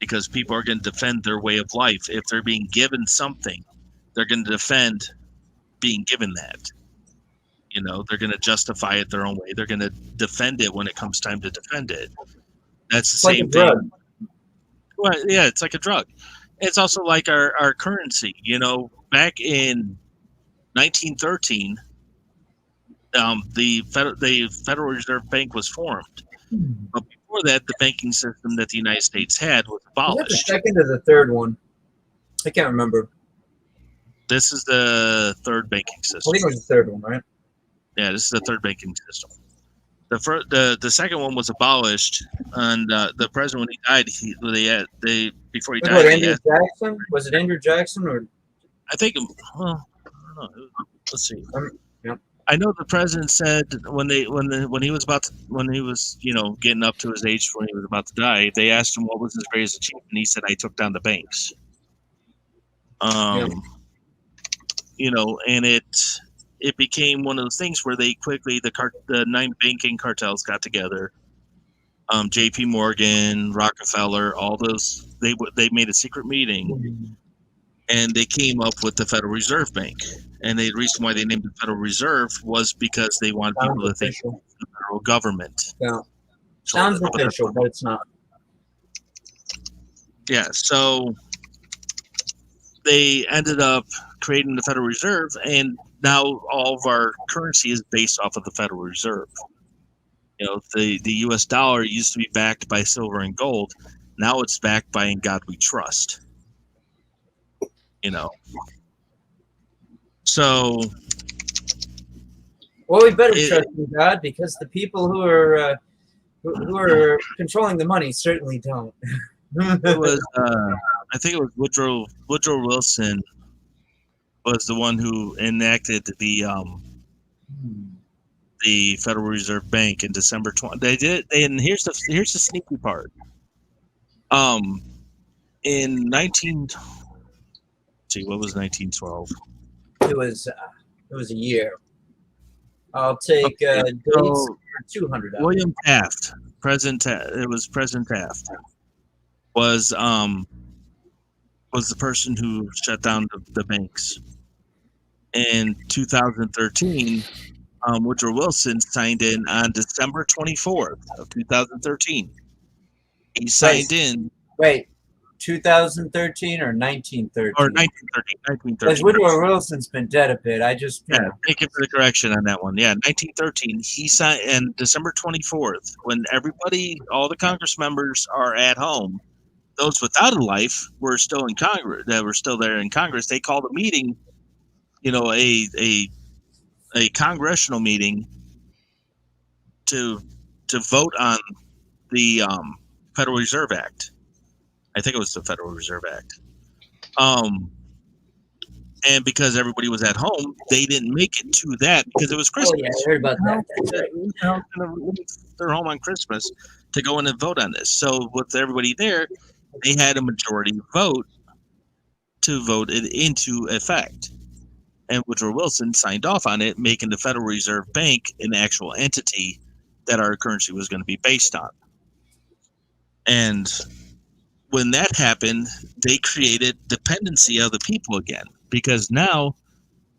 Because people are going to defend their way of life. If they're being given something, they're going to defend being given that. They're going to justify it their own way. They're going to defend it when it comes time to defend it. That's the same thing. Well, yeah, it's like a drug. It's also like our currency. Back in 1913, the Federal Reserve Bank was formed. But before that, the banking system that the United States had was abolished. Was that the second or the third one? I can't remember. This is the third banking system. I think it was the third one, right? Yeah, this is the third banking system. The second one was abolished, and the president, when he died, before he died, Andrew Jackson? Was it Andrew Jackson or? I think. Well, I don't know. Let's see. Yeah. I know the president said when he was getting up to his age when he was about to die, they asked him what was his greatest achievement, and he said, "I took down the banks." And it became one of those things where they quickly the 9 banking cartels got together. J.P. Morgan, Rockefeller, all those they made a secret meeting, and they came up with the Federal Reserve Bank. And the reason why they named it Federal Reserve was because they wanted people to think it was the federal government. Yeah, sounds official, but it's not. Yeah, so they ended up creating the Federal Reserve, and now all of our currency is based off of the Federal Reserve. The U.S. dollar used to be backed by silver and gold. Now it's backed by "In God We Trust." So. Well, we better trust in God, because the people who are controlling the money certainly don't. It was, I think it was Woodrow Wilson was the one who enacted the Federal Reserve Bank in December 20. They did, and here's the sneaky part. In 19, see, what was 1912? It was a year. I'll take dates So, for 200. William Taft, it was President Taft, was the person who shut down the banks. In 2013, Woodrow Wilson signed in on December 24th of 2013. He signed in. Wait, 2013 or 1913? Or 1913. Because Woodrow Wilson's been dead a bit. I just Thank you for the correction on that one. Yeah, 1913. He signed, and December 24th, when everybody, all the Congress members are at home, those without a life were still in Congress. That were still there in Congress. They called a meeting, a congressional meeting to vote on the Federal Reserve Act. I think it was the Federal Reserve Act. And because everybody was at home, they didn't make it to that because it was Christmas. Oh, yeah, I heard about that. That's right. They're home on Christmas to go in and vote on this. So with everybody there, they had a majority vote to vote it into effect. And Woodrow Wilson signed off on it, making the Federal Reserve Bank an actual entity that our currency was going to be based on. And when that happened, they created dependency of the people again, because now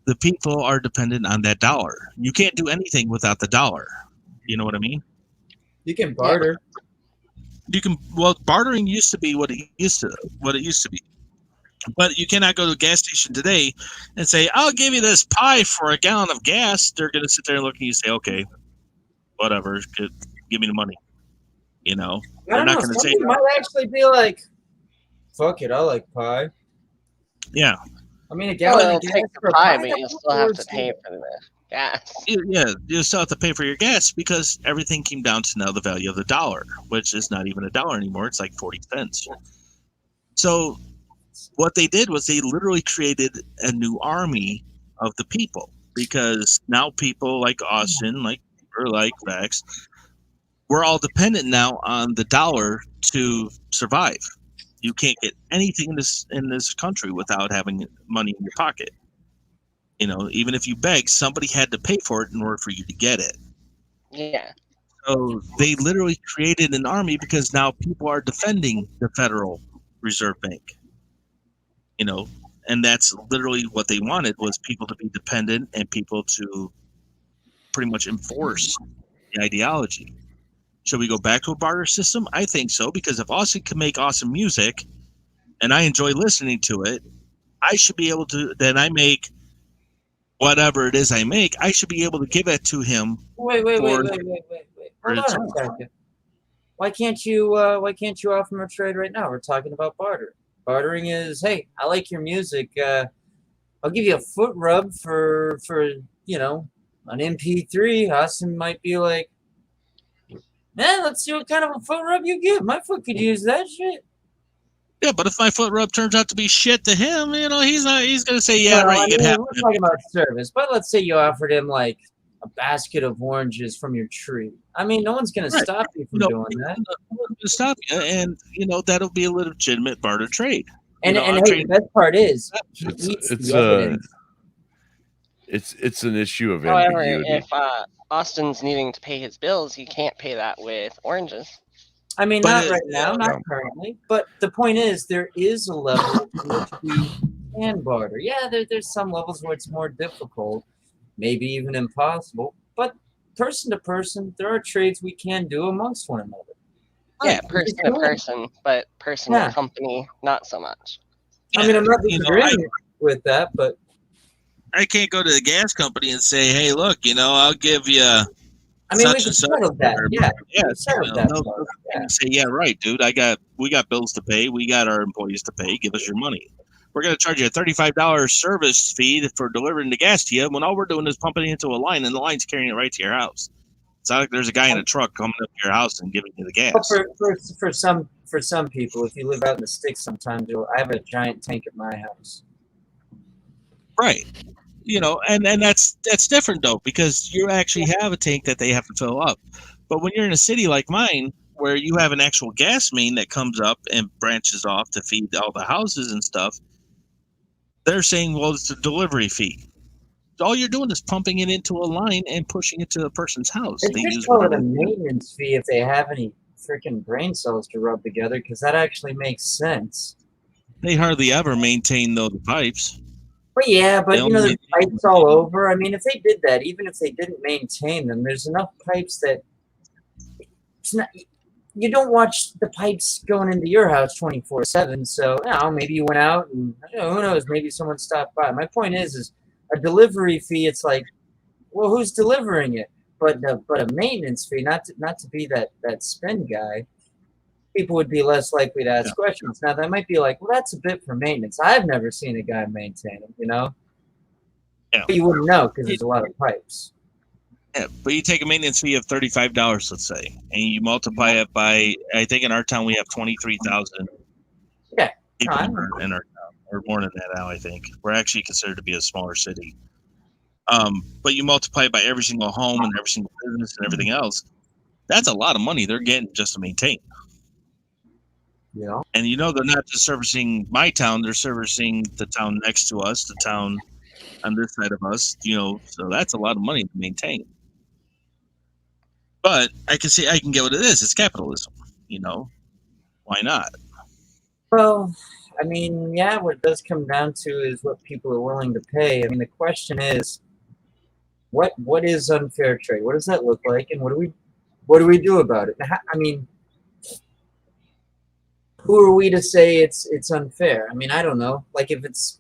the people are dependent on that dollar. You can't do anything without the dollar. You know what I mean? You can barter. Bartering used to be what it used to be. But you cannot go to a gas station today and say, "I'll give you this pie for a gallon of gas." They're going to sit there and look at you and say, "Okay, whatever, give me the money." I don't They're not know. going to say, Somebody might actually be like, "Fuck it, I like pie." "Yeah, I mean, a gallon Well, of gas take the for a pie, pie, but you that's still have to worth pay it. for the gas. you still have to pay for your gas," because everything came down to now the value of the dollar, which is not even a dollar anymore. It's like 40 cents. So what they did was they literally created a new army of the people, because now people like Austin, like Vex, we're all dependent now on the dollar to survive. You can't get anything in this country without having money in your pocket. Even if you beg, somebody had to pay for it in order for you to get it. Yeah. So they literally created an army because now people are defending the Federal Reserve Bank. And that's literally what they wanted, was people to be dependent and people to pretty much enforce the ideology. Should we go back to a barter system? I think so, because if Austin can make awesome music and I enjoy listening to it, I should be able to, then I make whatever it is I make, I should be able to give it to him. Wait. Hold on a second. Why can't you offer him a trade right now? We're talking about barter. Bartering is, hey, I like your music. I'll give you a foot rub for an MP3. Austin might be like, man, let's see what kind of a foot rub you give. My foot could use that shit. Yeah, but if my foot rub turns out to be shit to him, he's going to say, yeah, right, you can have it. We're talking about service, but let's say you offered him like a basket of oranges from your tree. I mean, no one's going to stop you from doing that. No one's going to stop you, and that'll be a legitimate barter trade. And hey, the best part is he eats the evidence. It's an issue of However, ambiguity. if Austin's needing to pay his bills, he can't pay that with oranges. I mean, not right now, not currently. But the point is, there is a level in which we can barter. Yeah, there's some levels where it's more difficult, maybe even impossible. But person to person, there are trades we can do amongst one another. Yeah, person to person, but person to company, not so much. I mean, I'm not disagreeing with that, but I can't go to the gas company and say, "Hey, look, I'll give you." I mean, we can settle that. Yeah, they'll say, "Yeah, right, dude. We got bills to pay. We got our employees to pay. Give us your money. We're going to charge you a $35 service fee for delivering the gas to you when all we're doing is pumping it into a line, and the line's carrying it right to your house. It's not like there's a guy in a truck coming up to your house and giving you the gas." But for for some people, if you live out in the sticks, sometimes I have a giant tank at my house. Right. And that's different though, because you actually have a tank that they have to fill up. But when you're in a city like mine, where you have an actual gas main that comes up and branches off to feed all the houses and stuff, they're saying, well, it's a delivery fee. All you're doing is pumping it into a line and pushing it to the person's house. They They should use call one it of a them. maintenance fee if they have any freaking brain cells to rub together, because that actually makes sense. They hardly ever maintain the pipes. But yeah, but They you know, only- there's pipes all over. I mean, if they did that, even if they didn't maintain them, there's enough pipes that it's not. You don't watch the pipes going into your house 24/7. So, maybe you went out and who knows, maybe someone stopped by. My point is a delivery fee. It's like, well, who's delivering it? But a maintenance fee, not to be that spend guy. People would be less likely to ask questions. Now, that might be like, well, that's a bit for maintenance. I've never seen a guy maintain them, Yeah. But you wouldn't know because there's a lot of pipes. Yeah, but you take a maintenance fee of $35, let's say, and you multiply it by, I think in our town we have 23,000 Yeah. people No, in our town, or more than that now, I think. We're actually considered to be a smaller city. But you multiply it by every single home and every single business and everything else. That's a lot of money they're getting just to maintain. Yeah. And they're not just servicing my town, they're servicing the town next to us, the town on this side of us, so that's a lot of money to maintain. But I can get what it is. It's capitalism, Why not? Well, I mean, yeah, what it does come down to is what people are willing to pay. I mean, the question is, what is unfair trade? What does that look like, and what do we do about it? I mean, who are we to say it's unfair? I mean, I don't know. Like if it's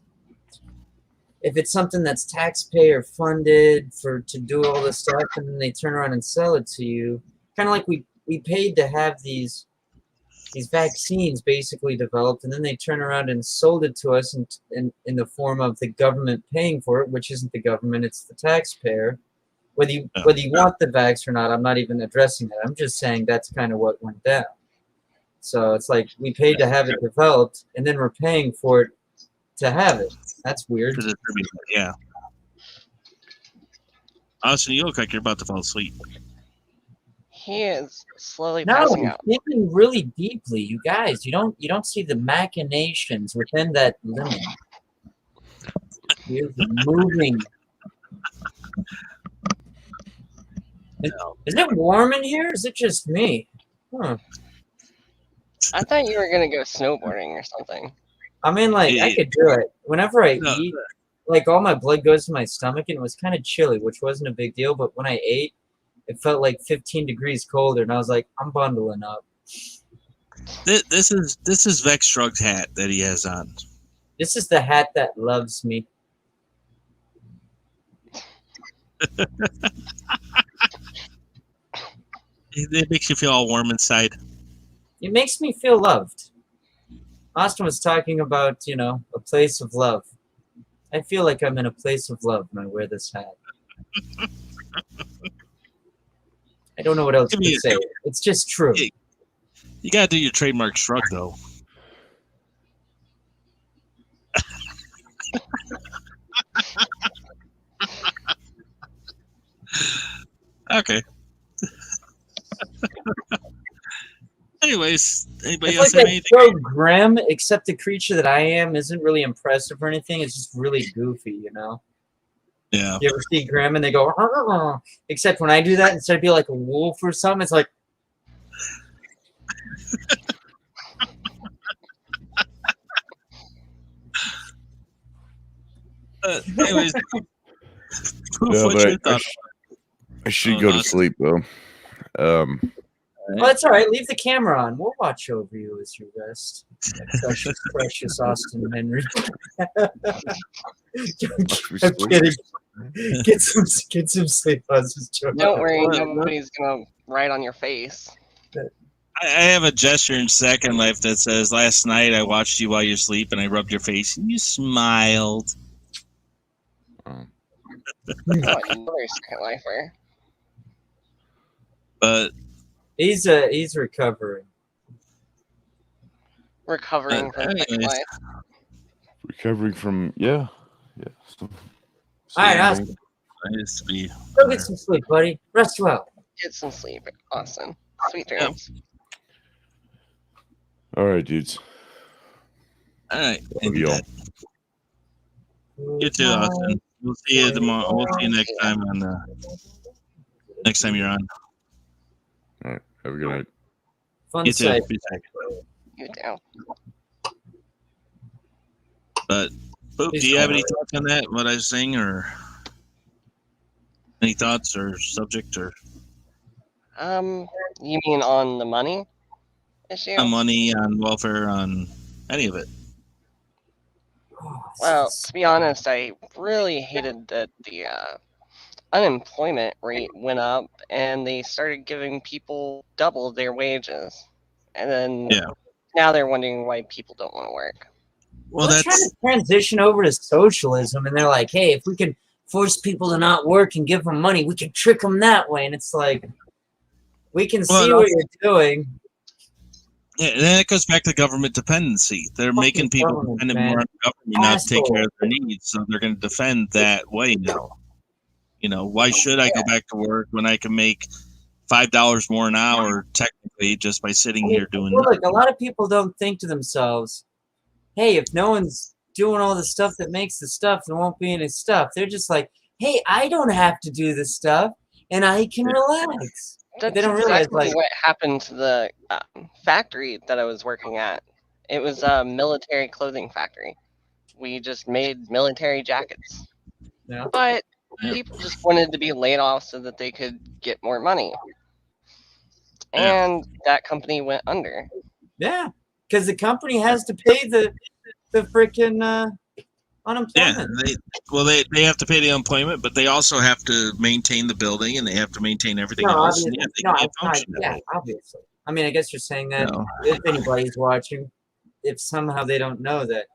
something that's taxpayer funded to do all this stuff, and then they turn around and sell it to you, kind of like we paid to have these vaccines basically developed, and then they turn around and sold it to us in the form of the government paying for it, which isn't the government, it's the taxpayer. Whether you want the vax or not, I'm not even addressing that. I'm just saying that's kind of what went down. So it's like we paid to have it developed, and then we're paying for it to have it. That's weird. Yeah. Austin, you look like you're about to fall asleep. He is slowly No, passing he's out. thinking really deeply. You guys, you don't see the machinations within that limit. He is moving. Is it warm in here? Is it just me? Huh. I thought you were gonna go snowboarding or something. I mean, like, I could do it. Whenever I eat, like, all my blood goes to my stomach, and it was kind of chilly, which wasn't a big deal, but when I ate, it felt like 15 degrees colder, and I was like, I'm bundling up. This is Vex Shrugg's hat that he has on. This is the hat that loves me. It makes you feel all warm inside. It makes me feel loved. Austin was talking about, a place of love. I feel like I'm in a place of love when I wear this hat. I don't know what else to say. It's just true. You gotta do your trademark shrug, though. Okay. Anyways, anybody else have anything? So grim, except the creature that I am isn't really impressive or anything. It's just really goofy, Yeah. You ever see Grimm and they go, "Arr!" Except when I do that, instead of being like a wolf or something, it's like. Anyways, No, but I should go to sleep though. Well, that's all right. Leave the camera on. We'll watch over you as you rest. Precious, precious Austin Henry. I'm kidding. Get some sleep. I was just joking. Don't worry, nobody's gonna write on your face. I have a gesture in Second Life that says, "Last night I watched you while you're asleep, and I rubbed your face, and you smiled." Oh, another Second Lifer. But he's recovering. recovering from sex anyways, life. Recovering from yeah. So, All right, yeah, Austin, I used to be. go get some sleep, buddy. Rest well. Get some sleep, Austin. Sweet Yep. dreams. all right, dudes. All right, Love y'all. You too, Austin. We'll see you tomorrow. We'll see you next time on next time you're on. All right. Have a good night. Fun You too. sight. Be safe. You too. But Boop, do you have any thoughts on that? What I was saying, or any thoughts or subject or You mean on the money issue? on money, on welfare, on any of it? Well, to be honest, I really hated that the unemployment rate went up and they started giving people double their wages. And then Yeah. now they're wondering why people don't want to work. Well, they're trying that's to transition over to socialism, and they're like, "Hey, if we can force people to not work and give them money, we can trick them that way." And it's like, we can see what you're doing. yeah. And then it goes back to government dependency. They're Fucking making people government, dependent man. more on the government, not to take care of Asshole. their needs. So they're going to defend that way now. You know, why should I go back to work when I can make $5 more an hour technically just by sitting here doing Well, nothing? look, a lot of people don't think to themselves, "Hey, if no one's doing all the stuff that makes the stuff, there won't be any stuff." They're just like, "Hey, I don't have to do this stuff, and I can relax." That's They don't realize, exactly like, what happened to the factory that I was working at. It was a military clothing factory. We just made military jackets. Yeah. But Yeah. people just wanted to be laid off so that they could get more money. Yeah. And that company went under. yeah, because the company has to pay the freaking Yeah, unemployment. they have to pay the unemployment, but they also have to maintain the building and they have to maintain everything No, else. obviously, And yeah, they no, can't function that yeah, way. obviously. I mean, I guess you're saying that No. if anybody's watching, if somehow they don't know that.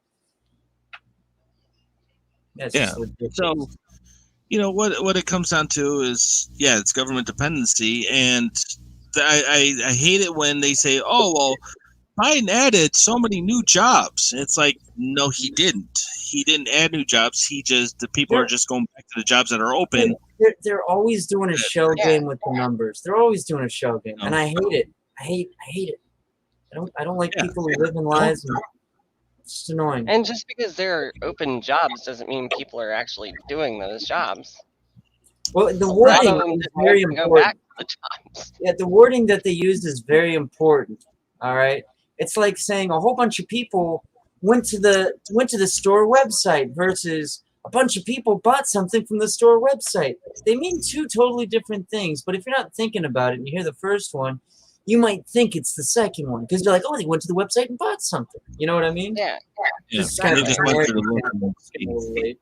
That's Yeah. just ridiculous. So, you know what it comes down to is, yeah, it's government dependency, and I hate it when they say, "Oh, well, Biden added so many new jobs." It's like, no, he didn't. He didn't add new jobs. The people are just going back to the jobs that are open. They're always doing a shell Yeah. game with the numbers. They're always doing a shell game, and No. I hate it. I hate it. I don't like Yeah. people who live in lies. And it's just annoying. And just because there are open jobs doesn't mean people are actually doing those jobs. Well, the A lot wording of them is just very want to go important. back to the jobs. Yeah, the wording that they used is very important. All right, it's like saying a whole bunch of people went to the store website versus a bunch of people bought something from the store website. They mean two totally different things. But if you're not thinking about it and you hear the first one, you might think it's the second one because you're like, "Oh, they went to the website and bought something." You know what I mean? Yeah. Yeah, Just they kind of just went annoying. to the local and see.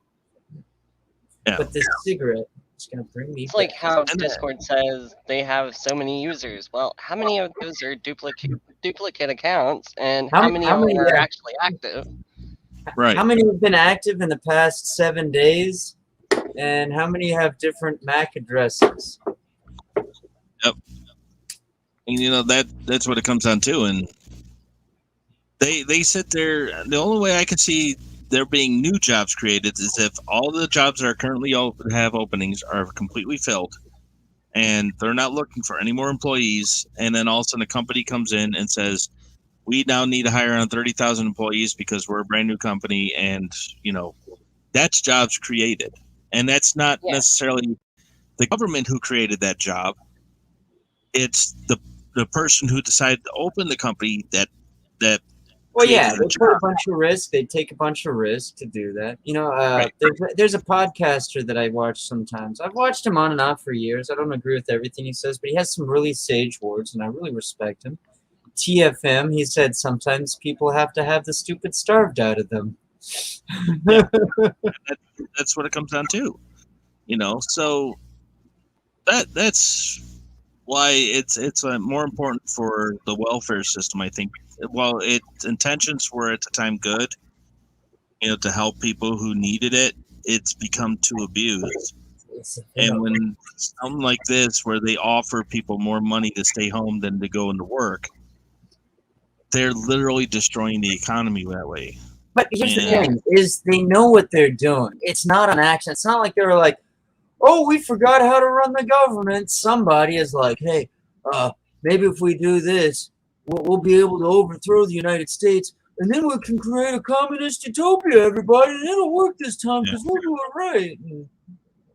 Yeah. But this cigarette is gonna bring me. It's like back. how Discord says they have so many users. Well, how many of those are duplicate accounts, and how many of them are actually active? Right. How many have been active in the past 7 days, and how many have different MAC addresses? And you know that's what it comes down to. And they sit there. The only way I can see there being new jobs created is if all the jobs that are currently have openings are completely filled, and they're not looking for any more employees. And then all of a sudden, a company comes in and says, "We now need to hire on 30,000 employees because we're a brand new company," and you know, that's jobs created, and that's not necessarily the government who created that job. It's the person who decided to open the company that Well, yeah, created they the put a job. bunch of risk. They take a bunch of risk to do that. You know, there's a podcaster that I watch sometimes. I've watched him on and off for years. I don't agree with everything he says, but he has some really sage words, and I really respect him. TFM, he said sometimes people have to have the stupid starved out of them. That's what it comes down to, you know. So that's why it's more important for the welfare system, I think. While its intentions were at the time good, you know, to help people who needed it, it's become too abused. And when something like this, where they offer people more money to stay home than to go into work, they're literally destroying the economy that way. But here's the Yeah. thing: is they know what they're doing. It's not on accident. It's not like they were like, "Oh, we forgot how to run the government." Somebody is like, "Hey, maybe if we do this, we'll be able to overthrow the United States, and then we can create a communist utopia, everybody, and it'll work this time because we'll do it right."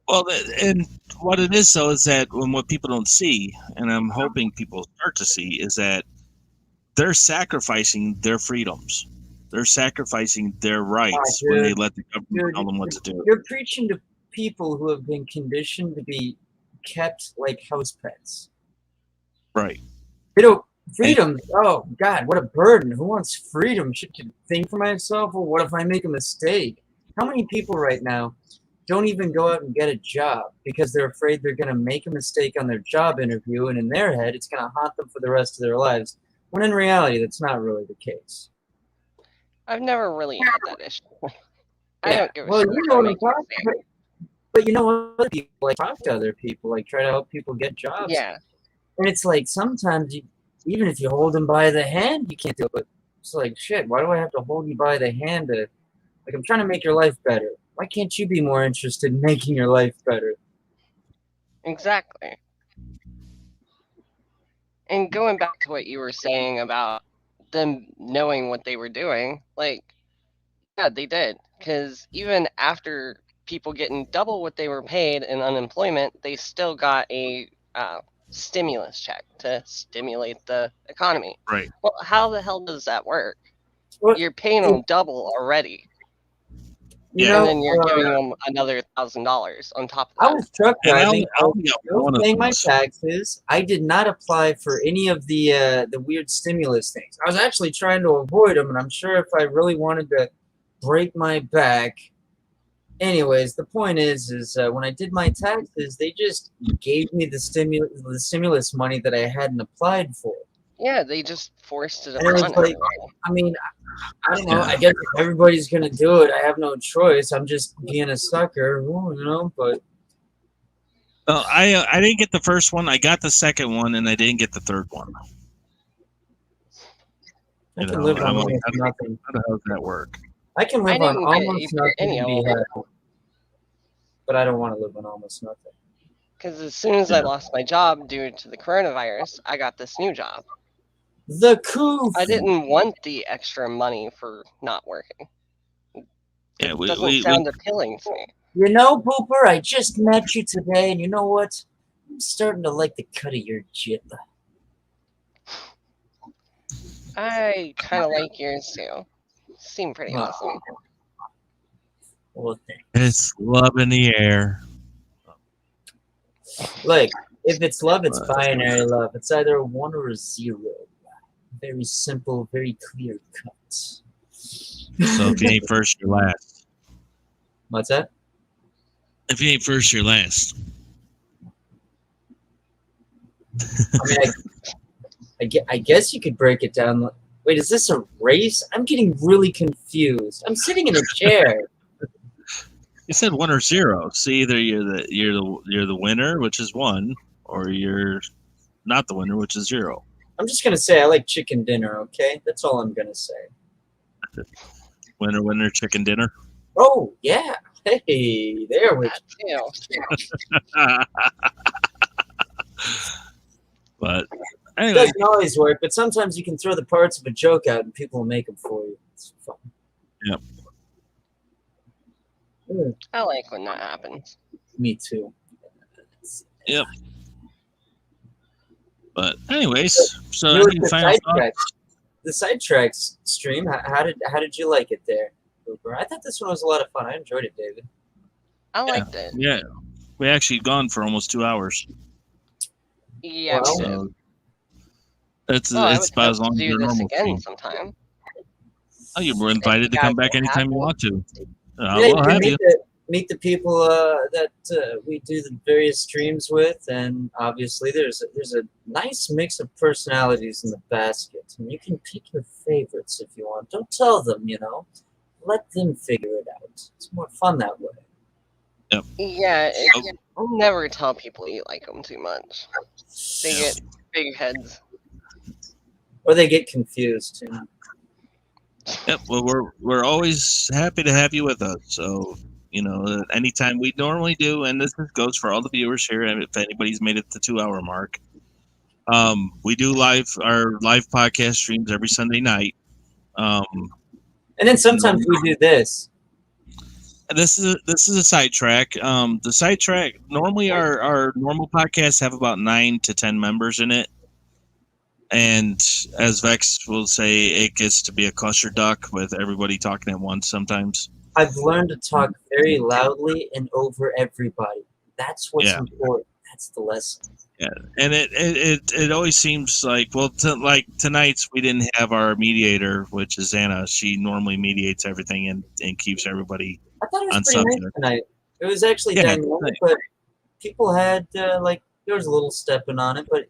Well, and what it is, though, is that when what people don't see, and I'm hoping people start to see, is that they're sacrificing their freedoms. They're sacrificing their rights when they let the government tell them what to do. You're preaching to people who have been conditioned to be kept like house pets. Right. Freedom. Oh God, what a burden. Who wants freedom? Should I think for myself? Or what if I make a mistake? How many people right now don't even go out and get a job because they're afraid they're going to make a mistake on their job interview, and in their head, it's going to haunt them for the rest of their lives. When in reality, that's not really the case. I've never really had that issue. I don't give a well, shit. you know what I'm talking about. But you know what? Other people like talk to other people, like try to help people get jobs. Yeah. And it's like sometimes even if you hold them by the hand, you can't do it. But it's like, shit, why do I have to hold you by the hand? Like, I'm trying to make your life better. Why can't you be more interested in making your life better? Exactly. And going back to what you were saying about them knowing what they were doing, like, yeah, they did. Because even after people getting double what they were paid in unemployment, they still got a stimulus check to stimulate the economy. Right. Well, how the hell does that work? Well, You're paying them double already. Yeah. And then you're giving them another $1,000 on top of that. I was truck driving. I only got one was of paying my those. taxes. I did not apply for any of the weird stimulus things. I was actually trying to avoid them, and I'm sure if I really wanted to break my back. Anyways, the point is when I did my taxes, they just gave me the stimulus money that I hadn't applied for. Yeah, they just forced it And it was upon like, everyone. I mean, I don't know. I guess if everybody's gonna do it, I have no choice. I'm just being a sucker, you know. But Well, I didn't get the first one. I got the second one, and I didn't get the third one. I can live on almost nothing. How the hell does that work? I can live on almost nothing any and be happy, but I don't want to live on almost nothing. Because as soon as I lost my job due to the coronavirus, I got this new job. The coup. I didn't want the extra money for not working. Yeah, It doesn't sound appealing to me. You know, Booper, I just met you today, and you know what? I'm starting to like the cut of your jib. I kind of like yours too. Seem pretty awesome. Well, thanks. It's love in the air. Look, if it's love, it's binary love. It's either a 1 or a 0. Very simple, very clear cut. So if you ain't first, you're last. What's that? If you ain't first, you're last. I mean, I guess you could break it down. Wait, is this a race? I'm getting really confused. I'm sitting in a chair. You said 1 or 0. So either you're the winner, which is 1, or you're not the winner, which is 0. I'm just gonna say I like chicken dinner. Okay, that's all I'm gonna say. Winner, winner, chicken dinner. Oh yeah. Hey, there we go. But it anyway, doesn't always work, but sometimes you can throw the parts of a joke out and people will make them for you. It's fun. Yep. I like when that happens. Me too. Yep. But anyways, so You any final thoughts? The sidetracks stream. How did you like it there, Cooper? I thought this one was a lot of fun. I enjoyed it, David. I liked it. Yeah, we actually gone for almost 2 hours. Yeah, Well, we did. So it's I about as long as do your this normal again stream. sometime. Oh, you were invited to come back anytime you want to. Yeah, We'll have you. Meet the people that we do the various streams with, and obviously there's a nice mix of personalities in the basket, and you can pick your favorites if you want. Don't tell them, let them figure it out. It's more fun that way. Yep. Yeah, I'll never tell people you like them too much. They get big heads. Or they get confused. You know? Yep. Well, we're always happy to have you with us. So, anytime we normally do, and this goes for all the viewers here, and if anybody's made it to 2-hour mark, we do our live podcast streams every Sunday night. And then sometimes we do this. This is a sidetrack. The sidetrack, normally our normal podcasts have about 9 to 10 members in it. And as Vex will say, it gets to be a cluster duck with everybody talking at once sometimes. I've learned to talk very loudly and over everybody. That's what's important. That's the lesson. Yeah, and it always seems like, well, like tonight's we didn't have our mediator, which is Anna. She normally mediates everything and keeps everybody I thought it on was pretty subject. nice tonight. It was actually dynamic, but people had, there was a little stepping on it, but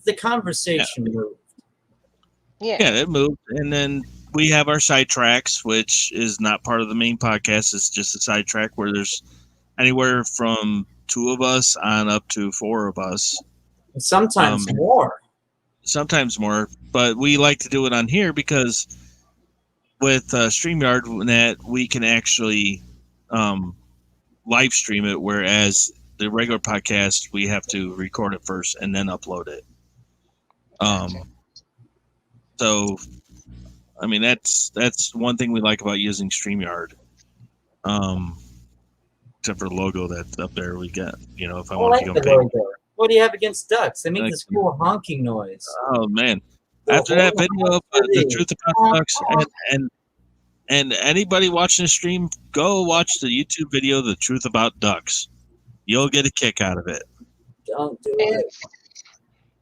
the conversation moved. Yeah. Yeah, it moved. And then we have our sidetracks, which is not part of the main podcast. It's just a sidetrack where there's anywhere from 2 of us on up to 4 of us. And sometimes more. Sometimes more. But we like to do it on here because with StreamYard that we can actually live stream it, whereas the regular podcast, we have to record it first and then upload it. So, I mean, that's one thing we like about using StreamYard. Except for the logo that's up there, we got, if I want to the go logo. What do you have against ducks? They make this cool honking noise. Oh man! After that video of the truth about ducks, and anybody watching the stream, go watch the YouTube video, "The Truth About Ducks." You'll get a kick out of it. Don't do it.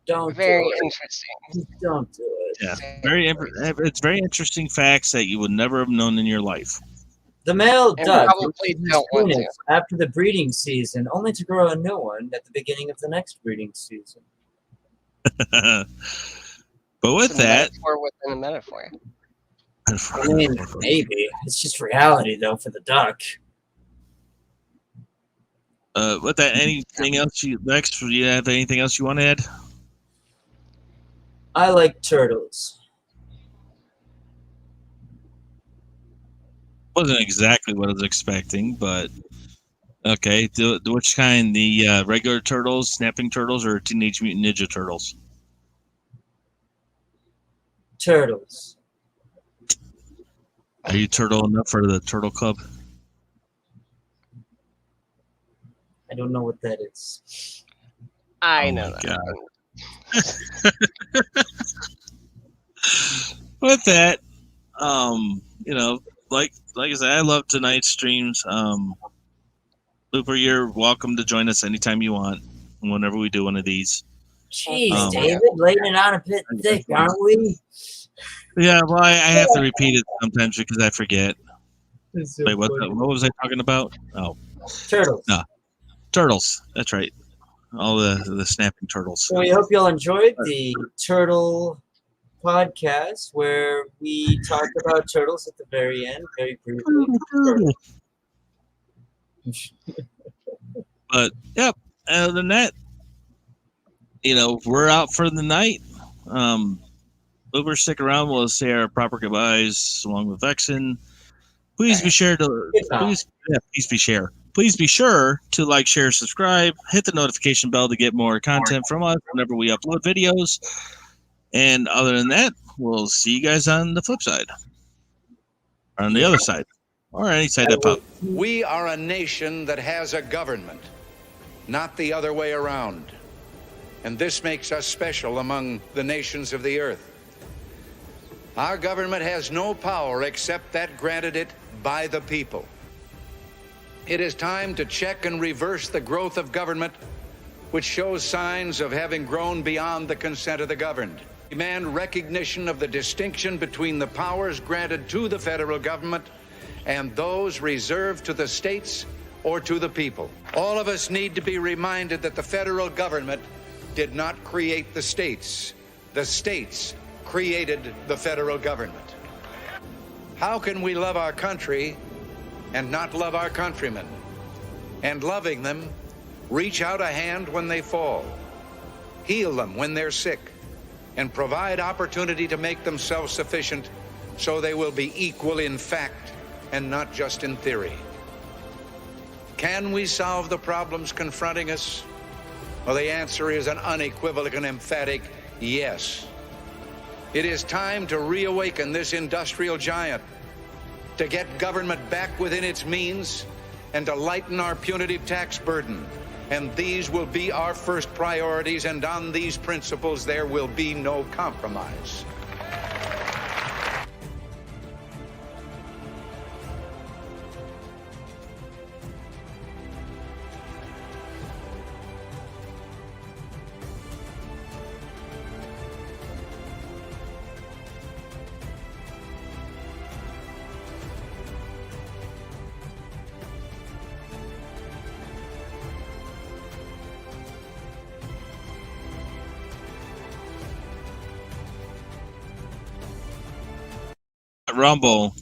Don't Very do it. interesting. Don't do it. Yeah, it's very interesting facts that you would never have known in your life. The male And duck probably don't want to. units after the breeding season, only to grow a new one at the beginning of the next breeding season. But with It's a that, metaphor within a metaphor. I mean, maybe. It's just reality, though, for the duck. with that, anything else Lex? Do you have anything else you want to add? I like turtles. Wasn't exactly what I was expecting, but okay. Which kind? The regular turtles, snapping turtles, or Teenage Mutant Ninja Turtles? Turtles. Are you turtle enough for the Turtle Club? I don't know what that is. I Oh know my that. God. With that, like I said, I love tonight's streams. Looper, you're welcome to join us anytime you want, whenever we do one of these. Jeez, David, laying it on a bit thick, aren't we? Yeah, well, I have to repeat it sometimes because I forget. So Wait, what funny. was I talking about? Oh, Turtles. No. Turtles. That's right. All the snapping turtles. So we hope you'll enjoy the Turtle podcast where we talk about turtles at the very end, very briefly. But yep. Other than that, we're out for the night. Uber, stick around. We'll say our proper goodbyes along with Vexen. Please be sure to Please be sure to like, share, subscribe, hit the notification bell to get more content from us whenever we upload videos. And other than that, we'll see you guys on the flip side, or on the other side, or any side that pops. We are a nation that has a government, not the other way around. And this makes us special among the nations of the earth. Our government has no power except that granted it by the people. It is time to check and reverse the growth of government, which shows signs of having grown beyond the consent of the governed. Demand recognition of the distinction between the powers granted to the federal government and those reserved to the states or to the people. All of us need to be reminded that the federal government did not create the states. The states created the federal government. How can we love our country and not love our countrymen? And loving them, reach out a hand when they fall, heal them when they're sick, and provide opportunity to make themselves sufficient so they will be equal in fact and not just in theory. Can we solve the problems confronting us? Well, the answer is an unequivocal and emphatic yes. It is time to reawaken this industrial giant, to get government back within its means, and to lighten our punitive tax burden. And these will be our first priorities, and on these principles there will be no compromise. Rumble.